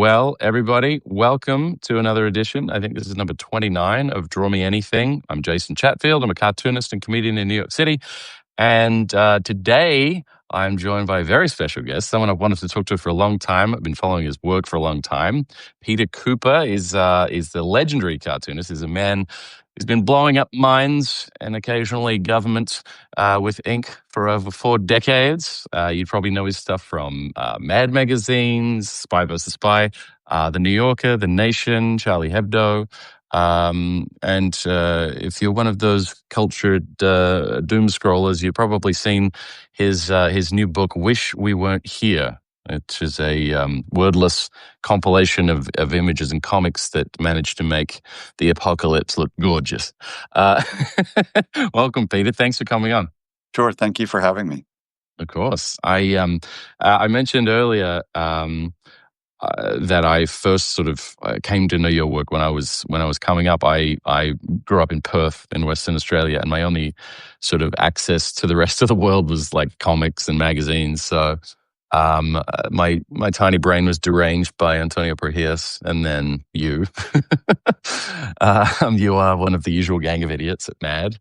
Well, everybody, welcome to another edition. I think this is number 29 of Draw Me Anything. I'm Jason Chatfield. I'm a cartoonist and comedian in New York City. And today I'm joined by a very special guest, someone I've wanted to talk to for a long time. I've been following his work for a long time. Peter Kuper is the legendary cartoonist. He's a man who's been blowing up minds and occasionally governments with ink for over 4 decades. You'd probably know his stuff from Mad magazines, Spy vs. Spy, The New Yorker, The Nation, Charlie Hebdo. And if you're one of those cultured doom scrollers, you've probably seen his new book, Wish We Weren't Here. It is a wordless compilation of images and comics that managed to make the apocalypse look gorgeous. Welcome, Peter. Thanks for coming on. Sure. Thank you for having me. Of course. I mentioned earlier that I first sort of came to know your work when I was coming up. I grew up in Perth in Western Australia, and my only sort of access to the rest of the world was like comics and magazines. So my tiny brain was deranged by Antonio Brehias, and then you. You are one of the usual gang of idiots at Mad.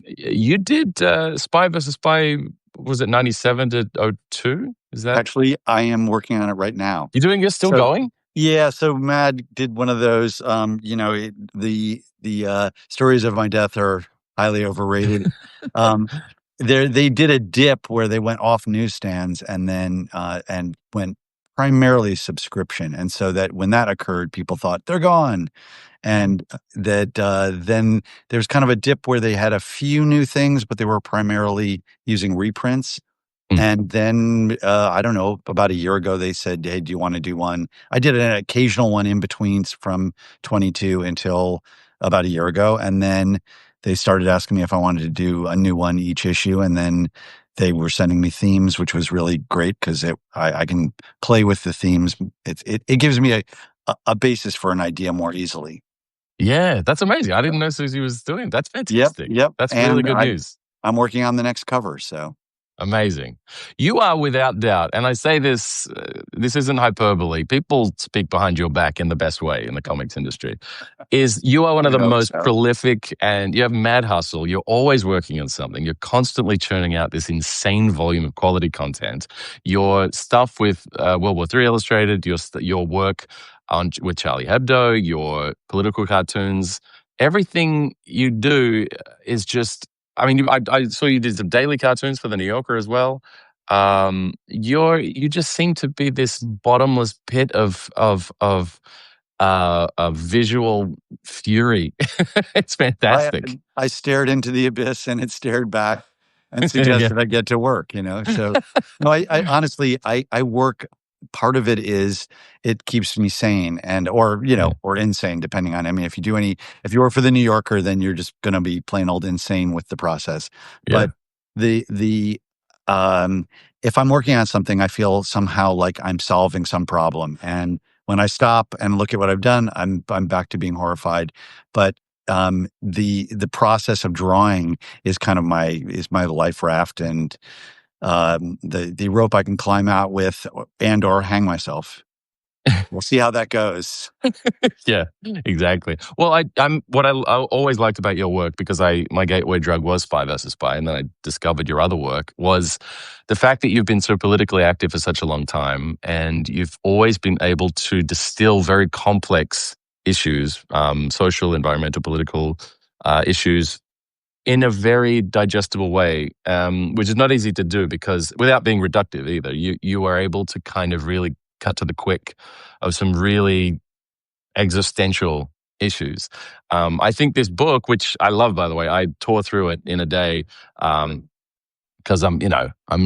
You did Spy vs. Spy. Was it 97 to 02? Is that actually? I am working on it right now. You're still going? Yeah. So Mad did one of those. The stories of my death are highly overrated. They did a dip where they went off newsstands and then and went primarily subscription, and so that when that occurred, people thought they're gone. And that then there's kind of a dip where they had a few new things, but they were primarily using reprints. And then, I don't know, about a year ago, they said, hey, do you want to do one? I did an occasional one in between from 22 until about a year ago. And then they started asking me if I wanted to do a new one each issue. And then they were sending me themes, which was really great because I can play with the themes. It gives me a basis for an idea more easily. Yeah, that's amazing. I didn't know Susie was doing it. That's fantastic. Yep. That's really good news. I'm working on the next cover, so. Amazing. You are without doubt, and I say this isn't hyperbole. People speak behind your back in the best way in the comics industry. You are one of the most prolific, and you have mad hustle. You're always working on something. You're constantly churning out this insane volume of quality content. Your stuff with World War III Illustrated, your work with Charlie Hebdo, your political cartoons, everything you do is just, I mean, I saw you did some daily cartoons for The New Yorker as well. You just seem to be this bottomless pit of visual fury. It's fantastic. I stared into the abyss and it stared back and suggested I get to work, So no, I honestly, I work. Part of it is it keeps me sane or insane, depending on, if you work for The New Yorker, then you're just going to be plain old insane with the process. Yeah. But if I'm working on something, I feel somehow like I'm solving some problem. And when I stop and look at what I've done, I'm back to being horrified. But the process of drawing is kind of my life raft, and the rope I can climb out with or hang myself. We'll see how that goes. Yeah, exactly. Well, what I always liked about your work, because my gateway drug was Spy vs. Spy, and then I discovered your other work, was the fact that you've been so politically active for such a long time, and you've always been able to distill very complex issues, social, environmental, political issues, in a very digestible way, which is not easy to do, because without being reductive either, you are able to kind of really cut to the quick of some really existential issues. I think this book, which I love, by the way, I tore through it in a day, because I'm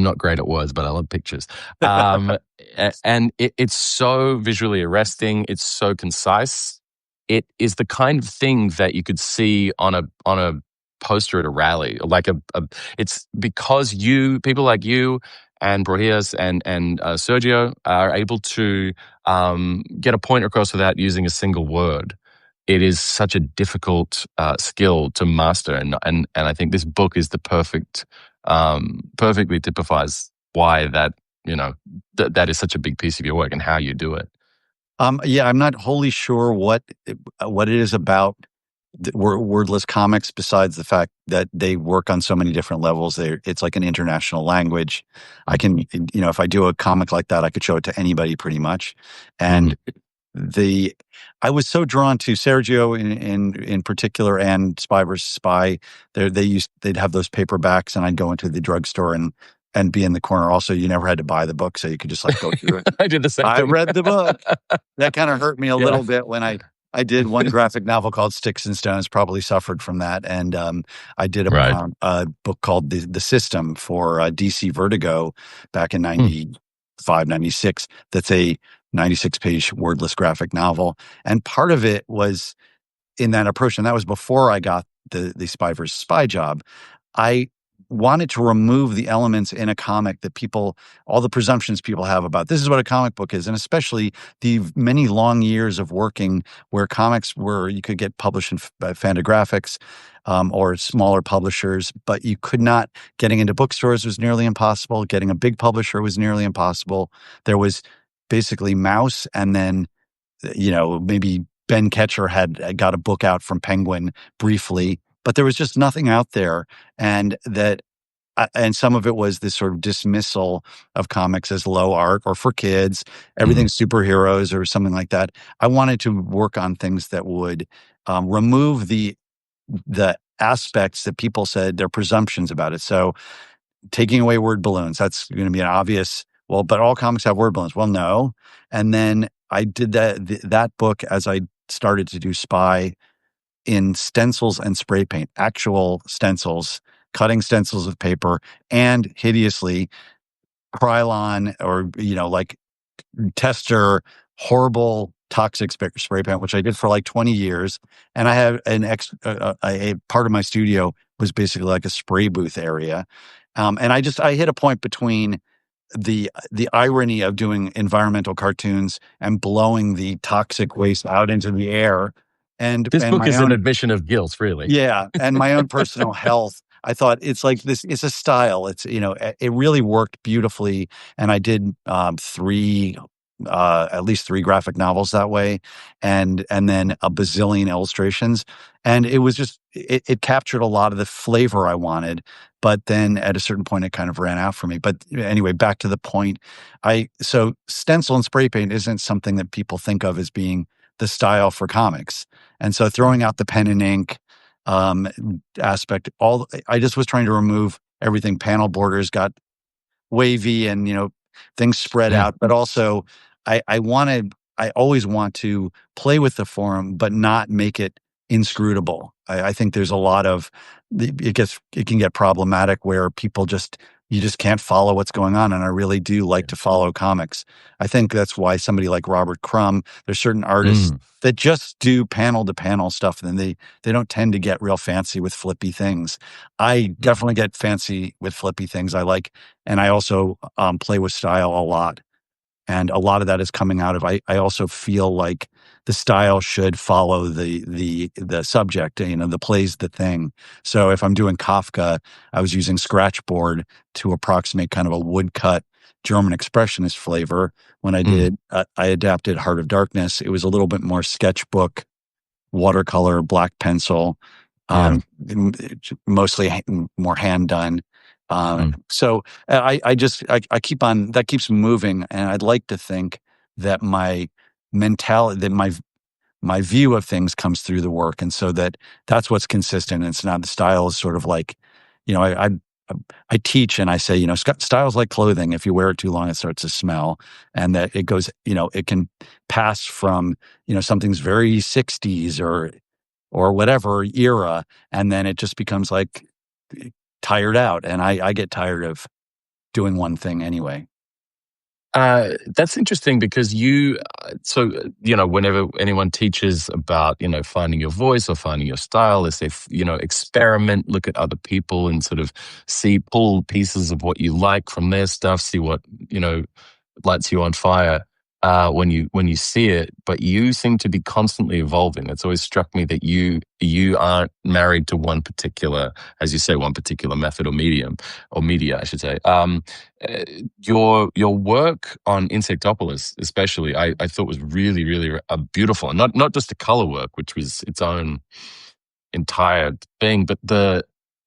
not great at words, but I love pictures. And it's so visually arresting. It's so concise. It is the kind of thing that you could see on a poster at a rally, like it's because people like you and Brehias and Sergio are able to get a point across without using a single word. It is such a difficult skill to master, and I think this book is the perfectly typifies why that is such a big piece of your work and how you do it. Yeah, I'm not wholly sure what it is about wordless comics, besides the fact that they work on so many different levels. It's like an international language. I can, if I do a comic like that, I could show it to anybody pretty much. Mm, And the I was so drawn to Sergio in particular, and Spy versus Spy. They'd have those paperbacks, and I'd go into the drugstore and be in the corner. Also, you never had to buy the book, so you could just like go through it. I did the same I thing. read the book. That kind of hurt me a Yeah. little bit when I did one graphic novel called Sticks and Stones. Probably suffered from that, and I did Right. a book called the System for DC Vertigo back in Mm, 95, 96. That's a 96-page wordless graphic novel, and part of it was in that approach, and that was before I got the Spy versus Spy job. I wanted to remove the elements in a comic that all the presumptions people have about this is what a comic book is, and especially the many long years of working where comics were you could get published by Fantagraphics or smaller publishers, but you could not. Getting into bookstores was nearly impossible. Getting a big publisher was nearly impossible. There was basically Mouse, and then maybe Ben Ketcher had got a book out from Penguin briefly, but there was just nothing out there. And some of it was this sort of dismissal of comics as low art or for kids, mm, everything's superheroes or something like that. I wanted to work on things that would remove the aspects that people said their presumptions about it. So taking away word balloons, that's going to be an obvious, well, but all comics have word balloons. Well, no. And then I did that book as I started to do Spy in stencils and spray paint, actual stencils, cutting stencils of paper, and hideously Krylon or, like tester, horrible toxic spray paint, which I did for like 20 years. And I had a part of my studio was basically like a spray booth area. And I hit a point between the irony of doing environmental cartoons and blowing the toxic waste out into the air this and book my is an own, admission of guilt, really. yeah, and my own personal health. I thought it's like this. It's a style. It really worked beautifully, and I did at least three graphic novels that way, and then a bazillion illustrations, and it was just it captured a lot of the flavor I wanted. But then at a certain point, it kind of ran out for me. But anyway, back to the point. So stencil and spray paint isn't something that people think of as being the style for comics, and so throwing out the pen and ink um, aspect. I just was trying to remove everything. Panel borders got wavy, and things spread Mm, out. But also, I always want to play with the form, but not make it inscrutable. I think there's a lot of it can get problematic where you just can't follow what's going on. And I really do like to follow comics. I think that's why somebody like Robert Crumb, there's certain artists mm, that just do panel to panel stuff, and they don't tend to get real fancy with flippy things. I definitely get fancy with flippy things. And I also play with style a lot. And a lot of that is coming out of I also feel like the style should follow the subject, the play's the thing. So if I'm doing Kafka, I was using Scratchboard to approximate kind of a woodcut German expressionist flavor. When mm. I adapted Heart of Darkness, it was a little bit more sketchbook, watercolor, black pencil, Yeah. mostly more hand done. Mm. So I keep on that keeps moving, and I'd like to think that my mentality, that my view of things comes through the work, and so that's what's consistent. And it's not the style is sort of like, I teach and I say, style's like clothing. If you wear it too long, it starts to smell, and that it goes, it can pass from something's very 60s or whatever era, and then it just becomes like tired out, and I get tired of doing one thing anyway. That's interesting because whenever anyone teaches about, finding your voice or finding your style, they say, experiment, look at other people and sort of pull pieces of what you like from their stuff, see what, lights you on fire. when you see it, but you seem to be constantly evolving. It's always struck me that you aren't married to one particular, as you say, one particular method or medium or media, I should say. Uh, your work on Insectopolis, especially, I thought was really really beautiful, and not just the color work, which was its own entire thing, but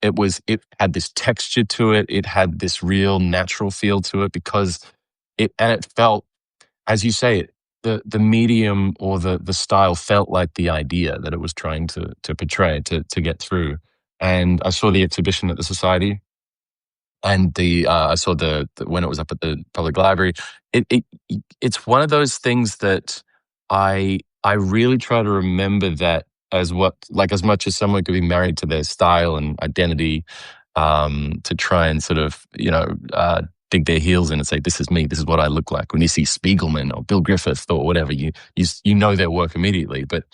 it had this texture to it. It had this real natural feel to it because it felt, as you say, the medium or the style felt like the idea that it was trying to portray, to get through. And I saw the exhibition at the Society, and I saw the when it was up at the public library. It, it it's one of those things that I really try to remember that as what, like, as much as someone could be married to their style and identity, to try and sort of dig their heels in and say, this is me, this is what I look like. When you see Spiegelman or Bill Griffith or whatever, you know their work immediately. But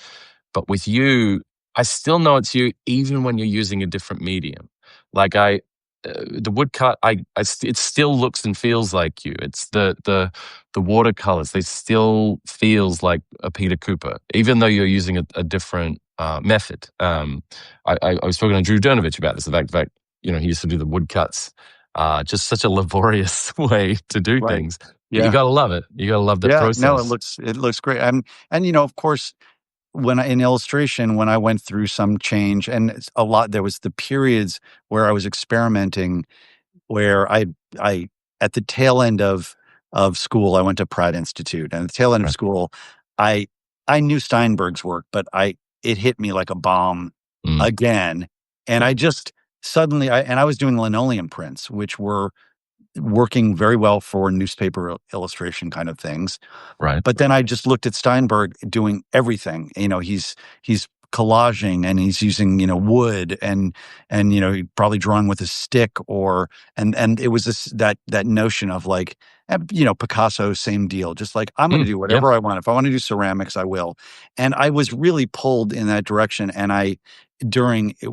with you, I still know it's you, even when you're using a different medium. Like the woodcut, it still looks and feels like you. It's the watercolors. They still feels like a Peter Kuper, even though you're using a different method. I was talking to Drew Dernovich about this. The fact, he used to do the woodcuts, just such a laborious way to do Right. things. But you Yeah. gotta love it. You gotta love the Yeah. No, it process. looks great. And of course, in illustration, when I went through some change, and it's a lot, there was the periods where I was experimenting, where I at the tail end of school, I went to Pratt Institute, and at the tail end of Right. school, I I knew Steinberg's work, but it hit me like a bomb Mm, again, and I just suddenly, I was doing linoleum prints, which were working very well for newspaper illustration kind of things. right. But then I just looked at Steinberg doing everything. He's collaging, and he's using, wood, and he probably drawing with a stick, and it was that notion of like, Picasso, same deal. Just like, I'm going to do Yeah. whatever I want. If I want to do ceramics, I will. And I was really pulled in that direction. And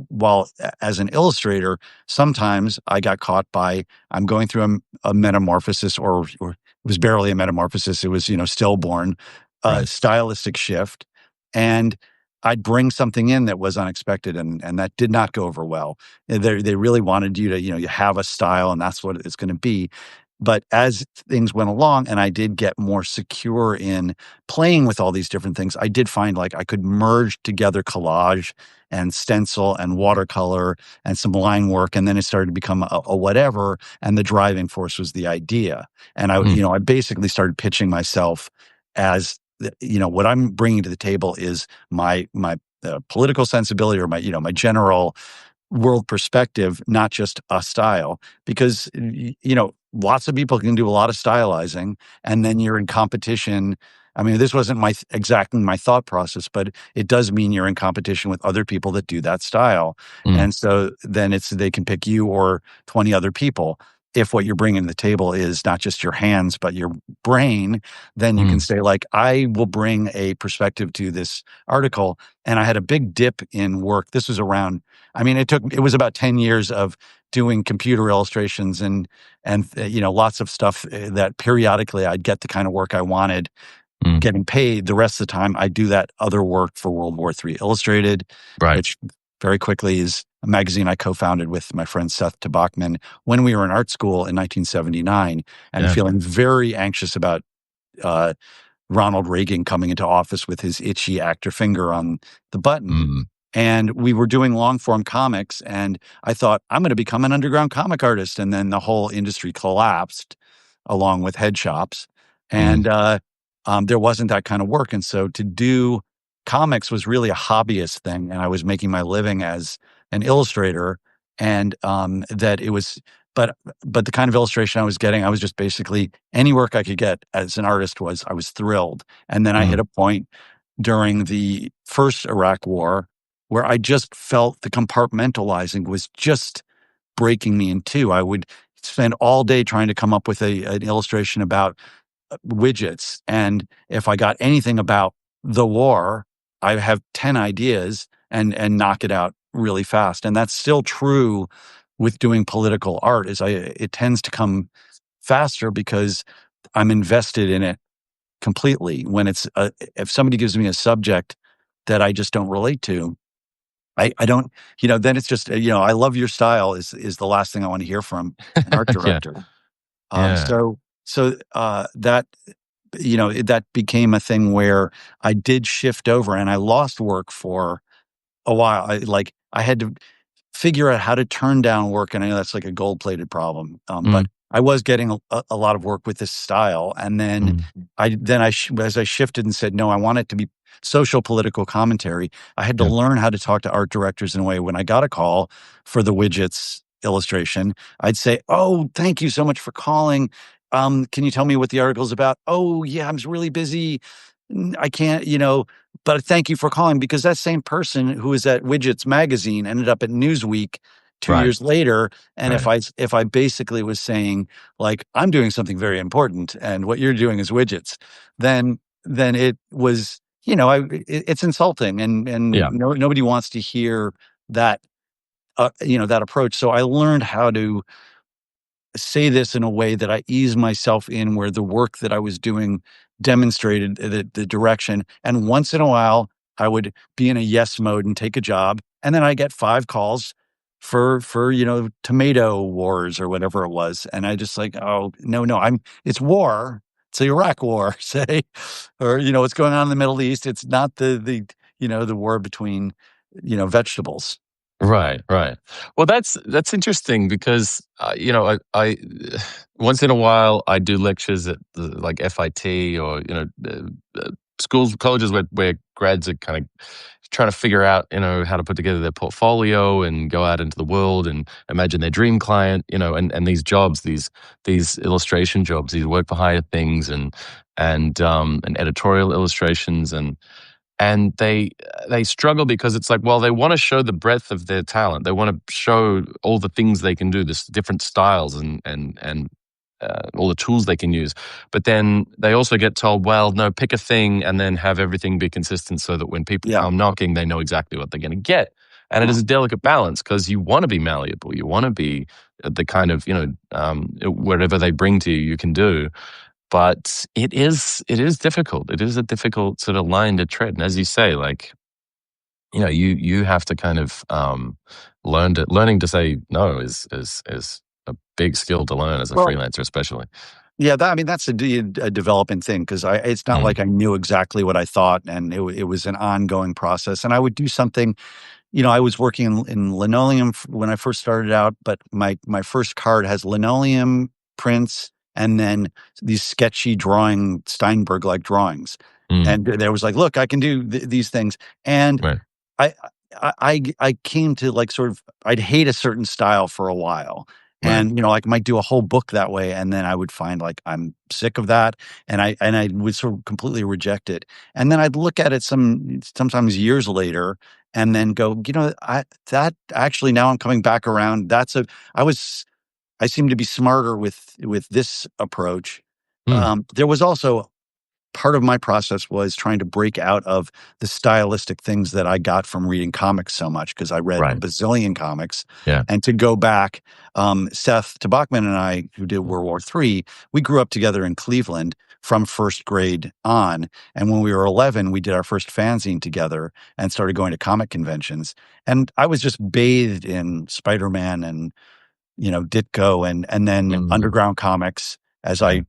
while as an illustrator, sometimes I got caught by, I'm going through a metamorphosis, or it was barely a metamorphosis. It was, stillborn, Right. stylistic shift. And I'd bring something in that was unexpected, and that did not go over well. They really wanted you to, you have a style, and that's what it's going to be. But as things went along, and I did get more secure in playing with all these different things, I did find like I could merge together collage and stencil and watercolor and some line work, and then it started to become a whatever. And the driving force was the idea. And Mm, I basically started pitching myself as, what I'm bringing to the table is my political sensibility, or my general world perspective, not just a style. Because lots of people can do a lot of stylizing, and then you're in competition. I mean, this wasn't exactly my thought process, but it does mean you're in competition with other people that do that style. mm, And so then they can pick you or 20 other people. If what you're bringing to the table is not just your hands, but your brain, then you can mm, say, like, I will bring a perspective to this article. And I had a big dip in work. This was around, I mean, it was about 10 years of doing computer illustrations, and lots of stuff, that periodically I'd get the kind of work I wanted, mm. getting paid. The rest of the time, I do that other work for World War III Illustrated, Right. which very quickly is a magazine I co-founded with my friend Seth Tabachman when we were in art school in 1979, and Yeah. feeling very anxious about uh, Ronald Reagan coming into office with his itchy actor finger on the button. Mm, And we were doing long form comics, and I thought, I'm going to become an underground comic artist. And then the whole industry collapsed along with head shops. And mm, there wasn't that kind of work. And so to do comics was really a hobbyist thing. And I was making my living as an illustrator. And that it was, but the kind of illustration I was getting, I was just basically, any work I could get as an artist, I was thrilled. And then I hit mm, a point during the first Iraq War where I just felt the compartmentalizing was just breaking me in two. I would spend all day trying to come up with an illustration about widgets. And if I got anything about the war, I have 10 ideas, and knock it out really fast. And that's still true with doing political art. It tends to come faster because I'm invested in it completely. When it's if somebody gives me a subject that I just don't relate to, I don't, then it's just, I love your style is the last thing I want to hear from an art Yeah. director. Yeah. So that that became a thing where I did shift over, and I lost work for a while. I had to figure out how to turn down work, and I know that's like a gold-plated problem, Mm, but I was getting a lot of work with this style, and then mm, as I shifted and said, "No, I want it to be social political commentary," I had to yeah. learn how to talk to art directors in a way. When I got a call for the widgets illustration, I'd say, "Oh, thank you so much for calling. Can you tell me what the article's about?" "Oh, yeah, I'm really busy. I can't, but thank you for calling," because that same person who was at Widgets magazine ended up at Newsweek 2 Right. years later, and Right. if I basically was saying, like, "I'm doing something very important, and what you're doing is widgets," then it was, it's insulting, and Yeah. nobody wants to hear that, that approach. So I learned how to say this in a way that I ease myself in, where the work that I was doing demonstrated the direction. And once in a while, I would be in a yes mode and take a job, and then I get 5 calls for tomato wars or whatever it was, and I just like, oh, no, no, it's war. It's the Iraq War, say, or what's going on in the Middle East. It's not the war between vegetables. Right, right. Well, that's interesting because I once in a while I do lectures at like FIT or schools, colleges where grads are kind of trying to figure out how to put together their portfolio and go out into the world and imagine their dream client, and these jobs, these illustration jobs, these work for hire things, and editorial illustrations, and they struggle because it's like, well, they want to show the breadth of their talent. They want to show all the things they can do, this different styles and all the tools they can use. But then they also get told, well, no, pick a thing and then have everything be consistent so that when people Yeah. come knocking, they know exactly what they're going to get. And it is a delicate balance because you want to be malleable. You want to be the kind of, whatever they bring to you, you can do. But it is difficult. It is a difficult sort of line to tread. And as you say, like, you have to kind of learning to say no is a big skill to learn as a Well, freelancer, especially. yeah, that's a developing thing, because it's not Mm, like I knew exactly what I thought, and it was an ongoing process. And I would do something, I was working in linoleum when I first started out, but my first card has linoleum prints and then these sketchy Steinberg like drawings. mm, And there was like, look, I can do these things. And right, I I came to, like, sort of, I'd hate a certain style for a while, right. and, like, might do a whole book that way, and then I would find, like, I'm sick of that, and I would sort of completely reject it, and then I'd look at it sometimes years later and then go, I that actually, now I'm coming back around. I was I seem to be smarter with this approach. Mm, There was also part of my process was trying to break out of the stylistic things that I got from reading comics so much, because I read a right. bazillion comics, Yeah. and to go back, Seth Tabachman and I, who did World War III, we grew up together in Cleveland from first grade on. And when we were 11, we did our first fanzine together and started going to comic conventions. And I was just bathed in Spider-Man and Ditko, and then Mm, underground comics as yeah. I,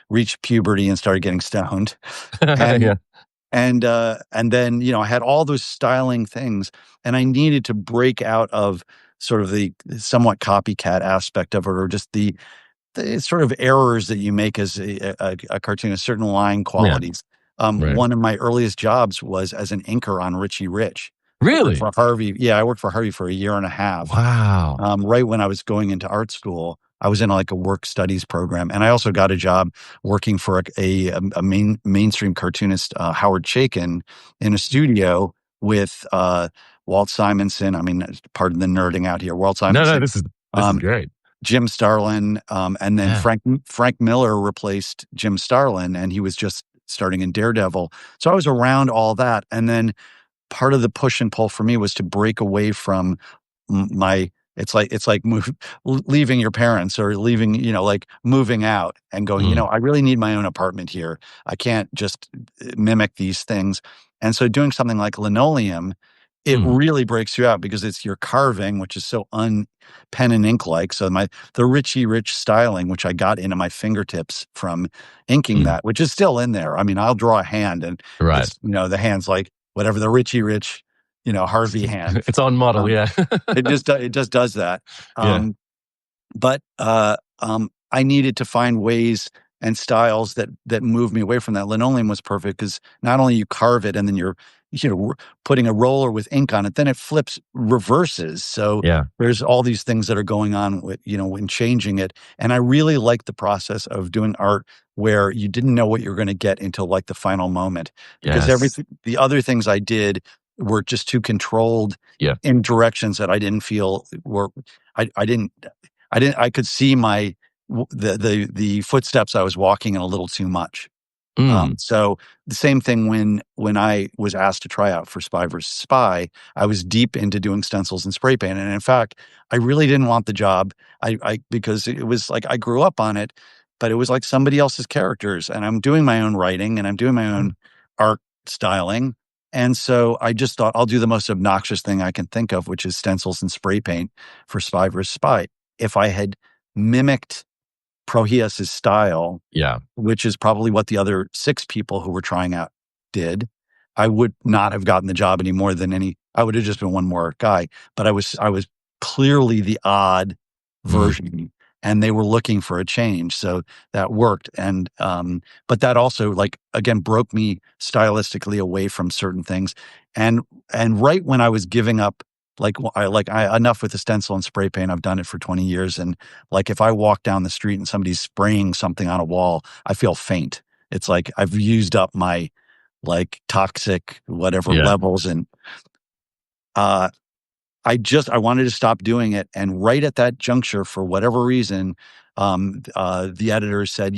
reached puberty and started getting stoned. And Yeah. and then, I had all those styling things, and I needed to break out of sort of the somewhat copycat aspect of it, or just the sort of errors that you make as a cartoonist, certain line Yeah. qualities. Right. One of my earliest jobs was as an inker on Richie Rich. I worked Really? for Harvey. Yeah, I worked for Harvey for a year and a half, Wow. right when I was going into art school. I was in, like, a work studies program, and I also got a job working for a mainstream cartoonist, Howard Chaykin, in a studio with Walt Simonson. I mean, pardon the nerding out here. Walt No, no, Simonson, this is um, great. Jim Starlin, and then Yeah. Frank Miller replaced Jim Starlin, and he was just starting in Daredevil. So I was around all that, and then part of the push and pull for me was to break away from my It's like leaving your parents or leaving, like moving out and going, Mm, I really need my own apartment here. I can't just mimic these things. And so doing something like linoleum, it mm, really breaks you out because it's your carving, which is so pen and ink like. So the Richie Rich styling, which I got into my fingertips from inking mm. that, which is still in there. I mean, I'll draw a hand and Right. it's, the hand's like whatever the Richie Rich, Harvey hand. It's on model, Um, yeah. it just does that. Yeah, But I needed to find ways and styles that move me away from that. Linoleum was perfect because not only you carve it and then you're putting a roller with ink on it, then it flips reverses. So yeah. there's all these things that are going on with when changing it. And I really like the process of doing art where you didn't know what you were going to get until like the final moment because Yes. everything the other things I did were just too controlled Yeah. in directions that I didn't feel were I could see the footsteps I was walking in a little too much. Mm, So the same thing when I was asked to try out for Spy versus Spy, I was deep into doing stencils and spray paint, and in fact, I really didn't want the job. I because it was like I grew up on it, but it was like somebody else's characters, and I'm doing my own writing and I'm doing my mm, own art styling, and so I just thought I'll do the most obnoxious thing I can think of, which is stencils and spray paint for Spy versus Spy. If I had mimicked Prohias's style, yeah. which is probably what the other 6 people who were trying out did, I would not have gotten the job any more than I would have just been one more guy, but I was clearly the odd Mm, version, and they were looking for a change, so that worked, but that also, like, again, broke me stylistically away from certain things, and and right when I was giving up, I enough with the stencil and spray paint, I've done it for 20 years, and, like, if I walk down the street and somebody's spraying something on a wall, I feel faint. It's like I've used up my, like, toxic whatever yeah. levels, and, uh, I wanted to stop doing it, and right at that juncture, for whatever reason, the editor said,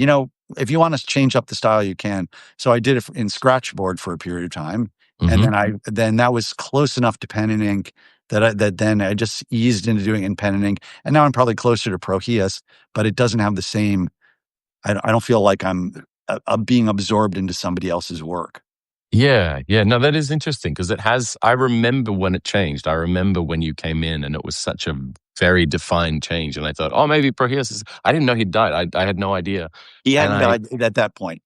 "If you want to change up the style, you can." So I did it in Scratchboard for a period of time, and Mhm. then that was close enough to pen and ink that then I just eased into doing it in pen and ink, and now I'm probably closer to Prohias, but it doesn't have the same. I don't feel like I'm being absorbed into somebody else's work. Yeah, yeah. No, that is interesting because it has I remember when it changed. I remember when you came in and it was such a very defined change, and I thought, "Oh, maybe Proteus is." I didn't know he'd died. I had no idea. He And hadn't died at that point.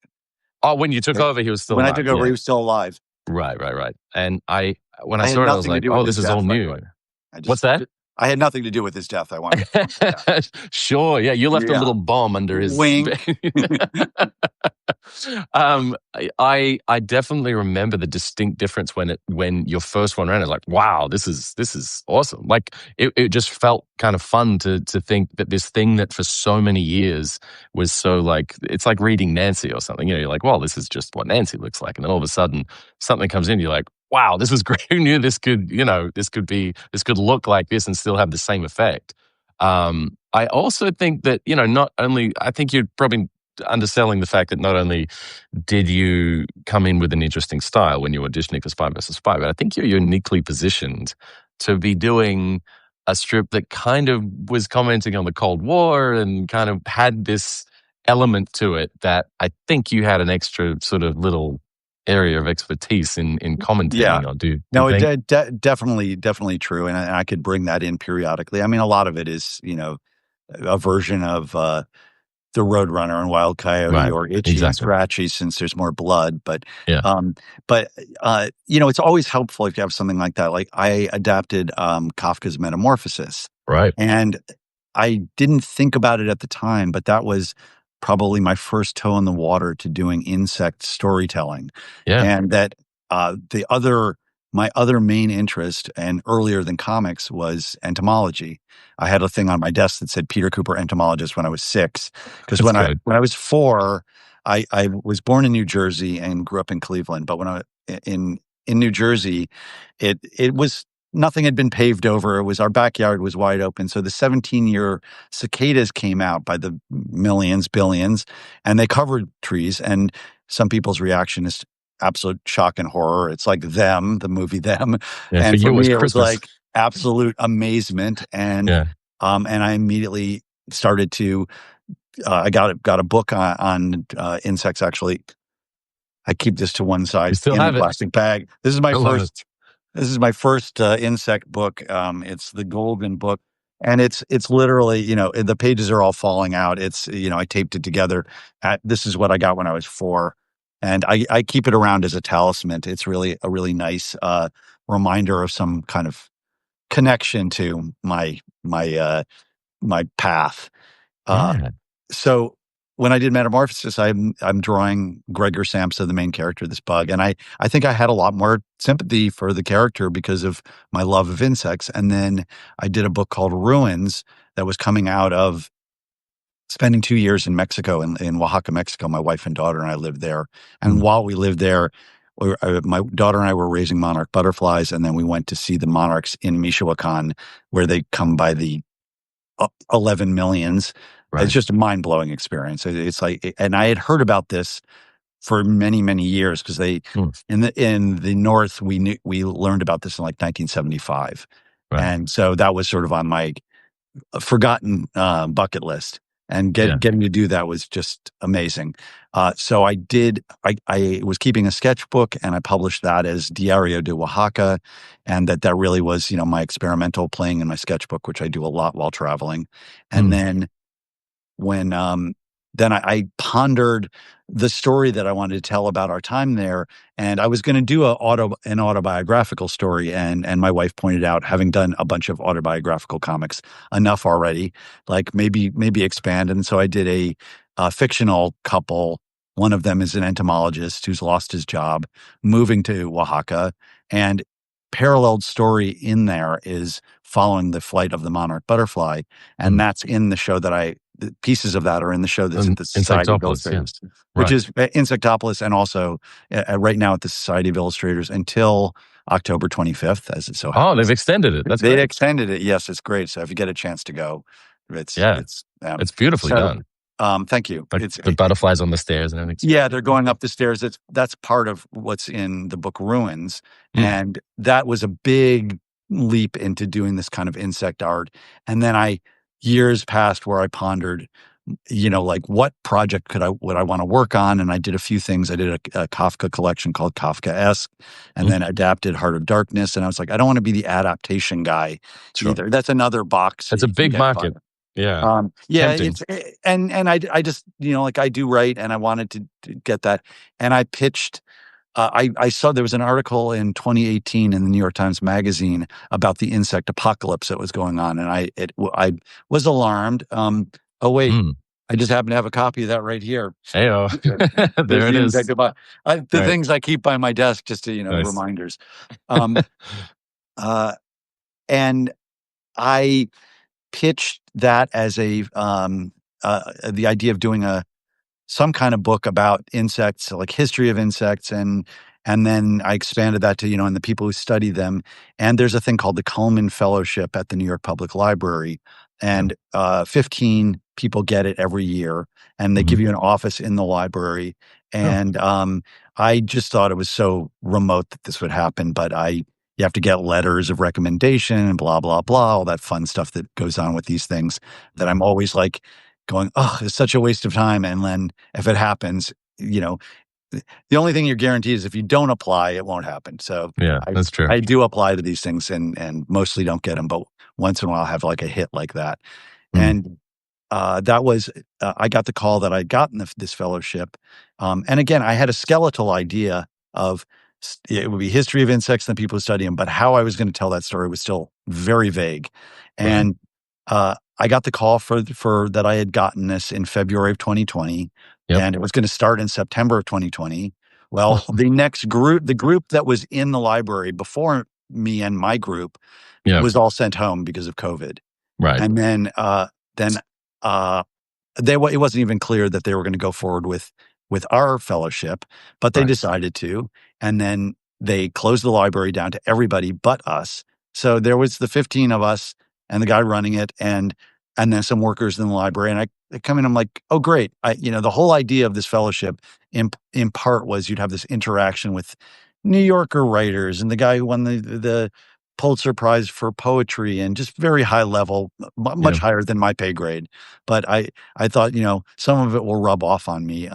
oh, when you took Right? over, he was still When I alive. took over, Yeah. he was still alive. Right, right, right. And when I I had saw it, I was nothing to like, do with "Oh, his this is all death, by the new." way. I What's just that? I had nothing to do with his death. I wanted to point that out. Sure, yeah, you left a Yeah. little bomb under his Wink. I definitely remember the distinct difference when your first one ran. I was like, wow, this is awesome. Like it just felt kind of fun to think that this thing that for so many years was so like it's like reading Nancy or something. You're like, well, this is just what Nancy looks like, and then all of a sudden something comes in. You're like, wow, this is great. Who knew this could this could look like this and still have the same effect. I also think that not only I think you're probably underselling the fact that not only did you come in with an interesting style when you were auditioning for Spy versus Spy, but I think you're uniquely positioned to be doing a strip that kind of was commenting on the Cold War and kind of had this element to it that I think you had an extra sort of little area of expertise in Yeah. commentating on. Do you No, think? definitely true, and I could bring that in periodically. I mean, a lot of it is, a version of, the Roadrunner and Wild Coyote Right. or Itchy and Exactly. Scratchy since there's more blood, Yeah. um, it's always helpful if you have something like that. Like, I adapted, Kafka's Metamorphosis, Right. and I didn't think about it at the time, but that was probably my first toe in the water to doing insect storytelling. Yeah. And that my other main interest and earlier than comics was entomology. I had a thing on my desk that said Peter Kuper entomologist when I was 6. Because That's when I good. when I was 4, I was born in New Jersey and grew up in Cleveland. But when in New Jersey, it was nothing had been paved over. It was our backyard was wide open. So the 17-year cicadas came out by the millions, billions, and they covered trees. And some people's reaction is absolute shock and horror. It's like Them, the movie Them. Yeah. For And for you, it was me, it was Christmas. like, absolute amazement. Yeah. And I immediately started to, I got a book on insects. Actually, I keep this to one You side still in a have it. plastic bag. I love it. This is my first insect book. It's the Golden Book, and it's literally, the pages are all falling out. It's, I taped it together. This is what I got when I was 4, and I keep it around as a talisman. It's really a really nice reminder of some kind of connection to my path. Uh, Yeah. so when I did Metamorphosis, I'm drawing Gregor Samsa, the main character of this bug, and I think I had a lot more sympathy for the character because of my love of insects. And then I did a book called Ruins that was coming out of spending 2 years in Mexico, in Oaxaca, Mexico. My wife and daughter and I lived there, and Mm. while we lived there, my daughter and I were raising monarch butterflies, and then we went to see the monarchs in Michoacan, where they come by the 11 millions. It's Right. just a mind blowing experience. It's like, and I had heard about this for many, many years because they Mm. in the North we learned about this in like 1975, Right. and so that was sort of on my forgotten bucket list. And Yeah. getting to do that was just amazing. So I did. I was keeping a sketchbook, and I published that as Diario de Oaxaca, and that really was, my experimental playing in my sketchbook, which I do a lot while traveling. And Mm. then when then I pondered the story that I wanted to tell about our time there, and I was going to do an autobiographical story, and my wife pointed out, having done a bunch of autobiographical comics, enough already, like maybe expand. And so I did a fictional couple. One of them is an entomologist who's lost his job, moving to Oaxaca, and paralleled story in there is following the flight of the monarch butterfly, and Mm. that's in the show the pieces of that are in the show that's at the Society of Insectopolis. Yeah. Illustrators, which Right. is Insectopolis, and also right now at the Society of Illustrators until October 25th, as it so Oh, they've happens. extended it. That's They great. extended it. Yes, it's great. So if you get a chance to go, Yeah. it's It's beautifully so done. thank you. Like the butterflies on the stairs and everything. Yeah, they're going up the stairs. That's part of what's in the book Ruins, Mm. and that was a big leap into doing this kind of insect art. And then years passed where I pondered, like what project would I want to work on? And I did a few things. I did a Kafka collection called Kafkaesque, and Mm. then adapted Heart of Darkness. And I was like, I don't want to be the adaptation guy Sure. either. That's another box that It's a you can big get caught market. in. Yeah. Yeah, Tempting. and I just, like I do write, and I wanted to get that, and I pitched. I saw there was an article in 2018 in the New York Times Magazine about the insect apocalypse that was going on, and I was alarmed. Oh wait, Mm. I just happen to have a copy of that right here. Heyo. There's There it the is. insect the Right. things I keep by my desk just to, Nice. reminders. Um, uh, and I pitched that as the idea of doing some kind of book about insects, like history of insects, and then I expanded that to, and the people who study them. And there's a thing called the Cullman Fellowship at the New York Public Library, Yeah. and 15 people get it every year, and they Mhm. give you an office in the library. Oh, And I just thought it was so remote that this would happen, but you have to get letters of recommendation and blah blah blah, all that fun stuff that goes on with these things. That yeah. I'm always like going, oh, it's such a waste of time. And then if it happens, the only thing you're guaranteed is if you don't apply, it won't happen. So Yeah, I that's true. I do apply to these things, and mostly don't get them, but once in a while I have like a hit like that. Mm. And that was I got the call that I'd gotten this fellowship, and again I had a skeletal idea of it would be history of insects and the people who study them, but how I was going to tell that story was still very vague. Right. And I got the call for that I had gotten this in February of 2020, Yep. and it was going to start in September of 2020. Well, Oh, the group that was in the library before me and my group yeah. was all sent home because of COVID. Right. And then uh, it wasn't even clear that they were going to go forward with our fellowship, but they Right. decided to. And then they closed the library down to everybody but us. So there was the 15 of us and the guy running it, and then some workers in the library. And I come in, I'm like, oh great. The whole idea of this fellowship in part was you'd have this interaction with New Yorker writers and the guy who won the Pulitzer Prize for poetry and just very high level, Yeah. much higher than my pay grade. But I thought, some of it will rub off on me.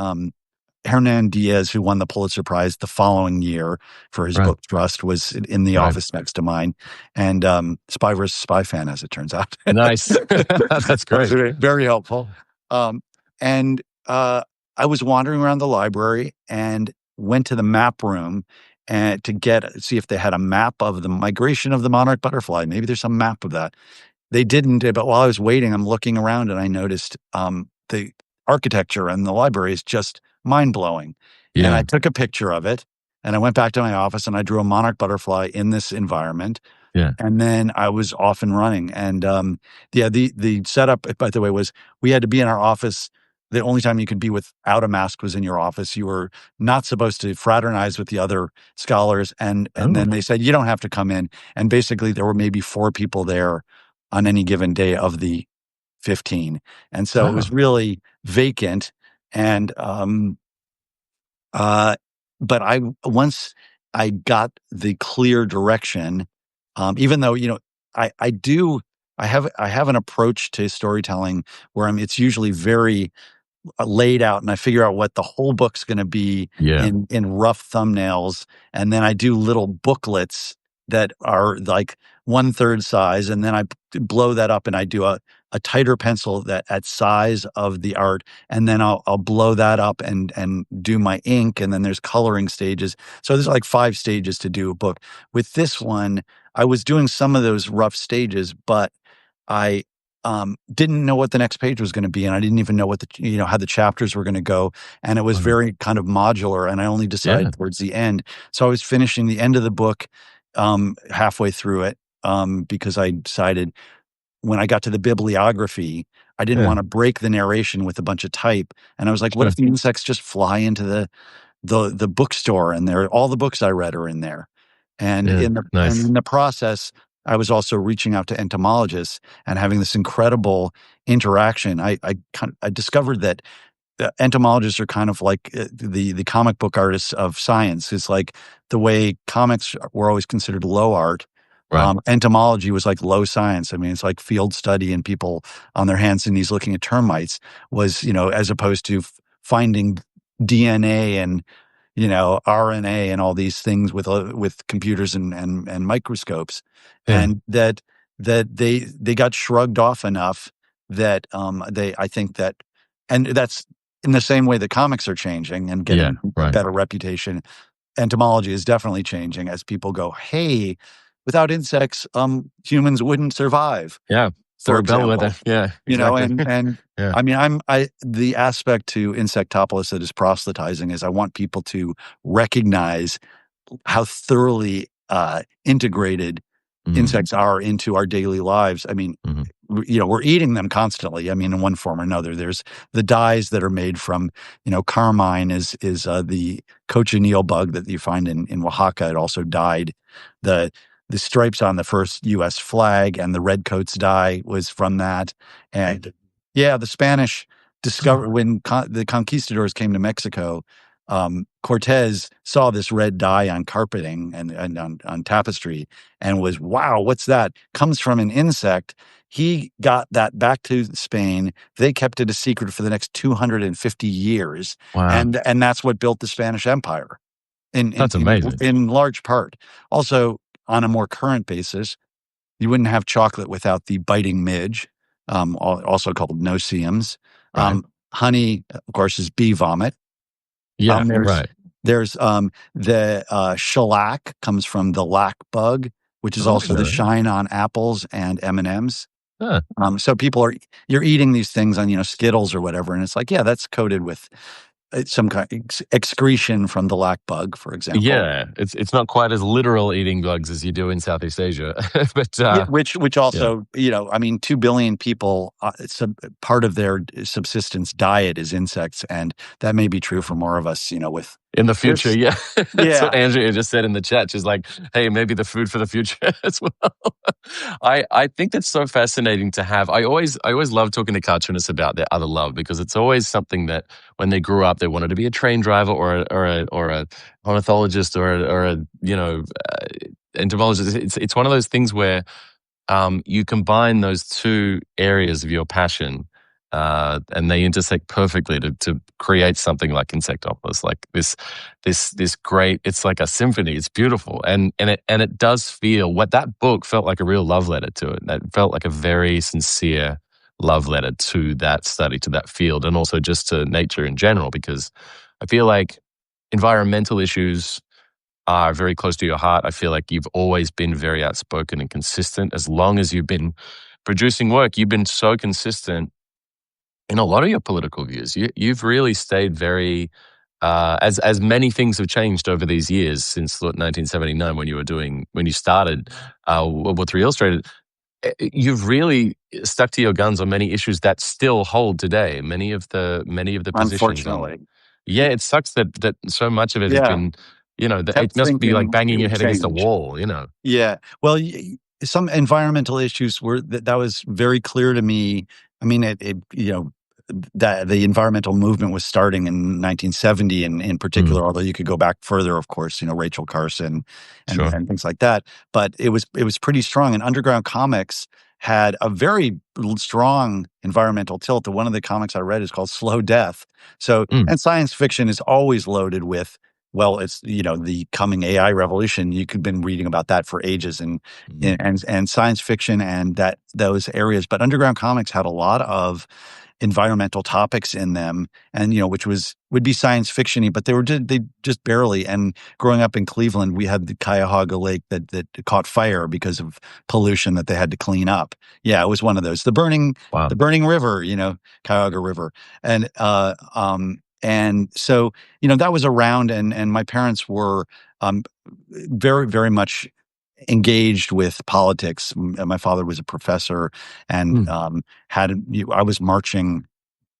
Hernan Diaz, who won the Pulitzer Prize the following year for his Right. book Trust, was in the Right. office next to mine, and Spy versus Spy fan, as it turns out. Nice. That's great. Very helpful. And I was wandering around the library and went to the map room and see if they had a map of the migration of the monarch butterfly. Maybe there's some map of that. They didn't, but while I was waiting, I'm looking around and I noticed the architecture in the library is just mind blowing. And I Yeah. took a picture of it and I went back to my office and I drew a monarch butterfly in this environment. Yeah. And then I was off and running. And yeah, the setup, by the way, was we had to be in our office. The only time you could be without a mask was in your office. You were not supposed to fraternize with the other scholars. And Oh, then they said, you don't have to come in. And basically, there were maybe 4 people there on any given day of the 15. And so it was wow. really vacant. And uh, but once I got the clear direction, even though, I do, I have an approach to storytelling where it's usually very laid out, and I figure out what the whole book's going to be Yeah. in rough thumbnails, and then I do little booklets that are like 1/3 size, and then I blow that up and I do a tighter pencil that at size of the art, and then I'll blow that up and do my ink, and then there's coloring stages. So there's like 5 stages to do a book. With this one, I was doing some of those rough stages, but I didn't know what the next page was going to be, and I didn't even know what how the chapters were going to go, and it was Wow. very kind of modular, and I only Yeah. decided towards the end. So I was finishing the end of the book halfway through it because I decided when I got to the bibliography, I didn't Yeah. want to break the narration with a bunch of type, and I was like, what Sure. if the insects just fly into the bookstore and all the books I read are in there. And Yeah. Nice. in the process, I was also reaching out to entomologists and having this incredible interaction. I discovered that the entomologists are kind of like the comic book artists of science. It's like the way comics were always considered low art. Right. Entomology was like low science. I mean, it's like field study and people on their hands and knees looking at termites was, as opposed to finding DNA and RNA and all these things with computers and microscopes, Yeah. and that they got shrugged off enough that I think that, and that's in the same way that comics are changing and Yeah. getting a Right. better reputation. Entomology is definitely changing as people go, hey, without insects, humans wouldn't survive, Yeah. for They're a bellwether. example. Yeah. Exactly. And Yeah. I mean, the aspect to Insectopolis that is proselytizing is I want people to recognize how thoroughly integrated Mm. insects are into our daily lives. I mean, Hmm. we're eating them constantly. I mean, in one form or another. There's the dyes that are made from, carmine is the cochineal bug that you find in Oaxaca. It also dyed the the stripes on the first U.S. flag, and the redcoats dye was from that. And yeah, the Spanish discovered when the conquistadors came to Mexico. Cortez saw this red dye on carpeting and on tapestry and was, wow, what's that? Comes from an insect. He got that back to Spain. They kept it a secret for the next 250 years. Wow. And that's what built the Spanish Empire That's amazing. in large part. Also, on a more current basis, you wouldn't have chocolate without the biting midge, also called no-see-ums. Right. Honey, of course, is bee vomit. Yeah. There's Right. the shellac comes from the lac bug, which is Oh, I also didn't the know that. shine on apples and M&Ms. Huh. So you're eating these things on, Skittles or whatever, and it's like, yeah, that's coated with some kind of excretion from the lac bug, for example. Yeah. It's not quite as literal eating bugs as you do in Southeast Asia, but Yeah, which yeah. also, I mean, 2 billion people, part of their subsistence diet is insects, and that may be true for more of us, with In the future, this. yeah. That's what Yeah, Andrea just said in the chat. She's like, hey, maybe the food for the future as well. I think that's so fascinating to have. I always love talking to cartoonists about their other love because it's always something that when they grew up they wanted to be a train driver or a ornithologist or a entomologist. It's one of those things where you combine those two areas of your passion, and they intersect perfectly to create something like Insectopolis, like this great. It's like a symphony. It's beautiful, and it does feel what that book felt like a real love letter to it. That felt like a very sincere love letter to that study, to that field, and also just to nature in general. Because I feel like environmental issues are very close to your heart. I feel like you've always been very outspoken and consistent. As long as you've been producing work, you've been so consistent in a lot of your political views. You've really stayed very, as many things have changed over these years since 1979 when you started World War III Illustrated. You've really stuck to your guns on many issues that still hold today. Many of the positions on. Unfortunately. Yeah, it sucks that so much of it has Yeah. been, it Kept must be like thinking banging it your would head against a change. wall. Yeah. Well, some environmental issues were that was very clear to me. I mean, that the environmental movement was starting in 1970, and in Mm, particular, although you could go back further, of course, Rachel Carson and sure. things like that. But it was pretty strong. And underground comics had a very strong environmental tilt. The one of the comics I read is called Slow Death. So, Mm, and science fiction is always loaded with, well, it's the coming AI revolution. You could been reading about that for ages, and mhm. and science fiction and those areas. But underground comics had a lot of environmental topics in them, and which would be science fictiony, but they just barely. And growing up in Cleveland, we had the Cuyahoga Lake that caught fire because of pollution that they had to clean up. Yeah, it was one of those. The Wow. burning river, Cuyahoga River, and so that was around, and my parents were very very much engaged with politics. My father was a professor, and Mm. I was marching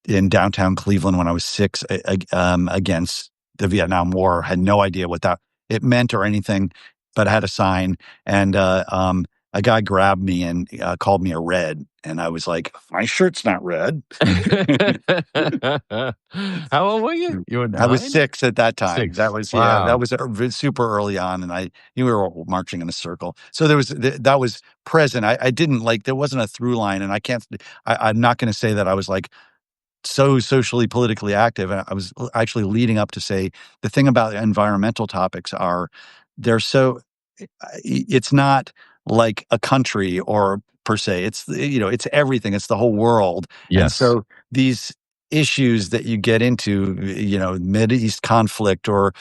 in downtown Cleveland when I was 6 against the Vietnam War. Had no idea what that it meant or anything, but I had a sign, and a guy grabbed me and called me a red, and I was like, "My shirt's not red." How old were you? You were I was 9? 6 at that time. That 6. was yeah, that Wow. was super early on, and we were all marching in a circle. So that was present. I didn't like there wasn't a through line, and I'm not gonna say that I was, like, so socially politically active. And I was actually leading up to say the thing about environmental topics are they're so it's not like a country or per se. It's everything. It's the whole world. And Yes. so these issues that you get into, Mid East conflict or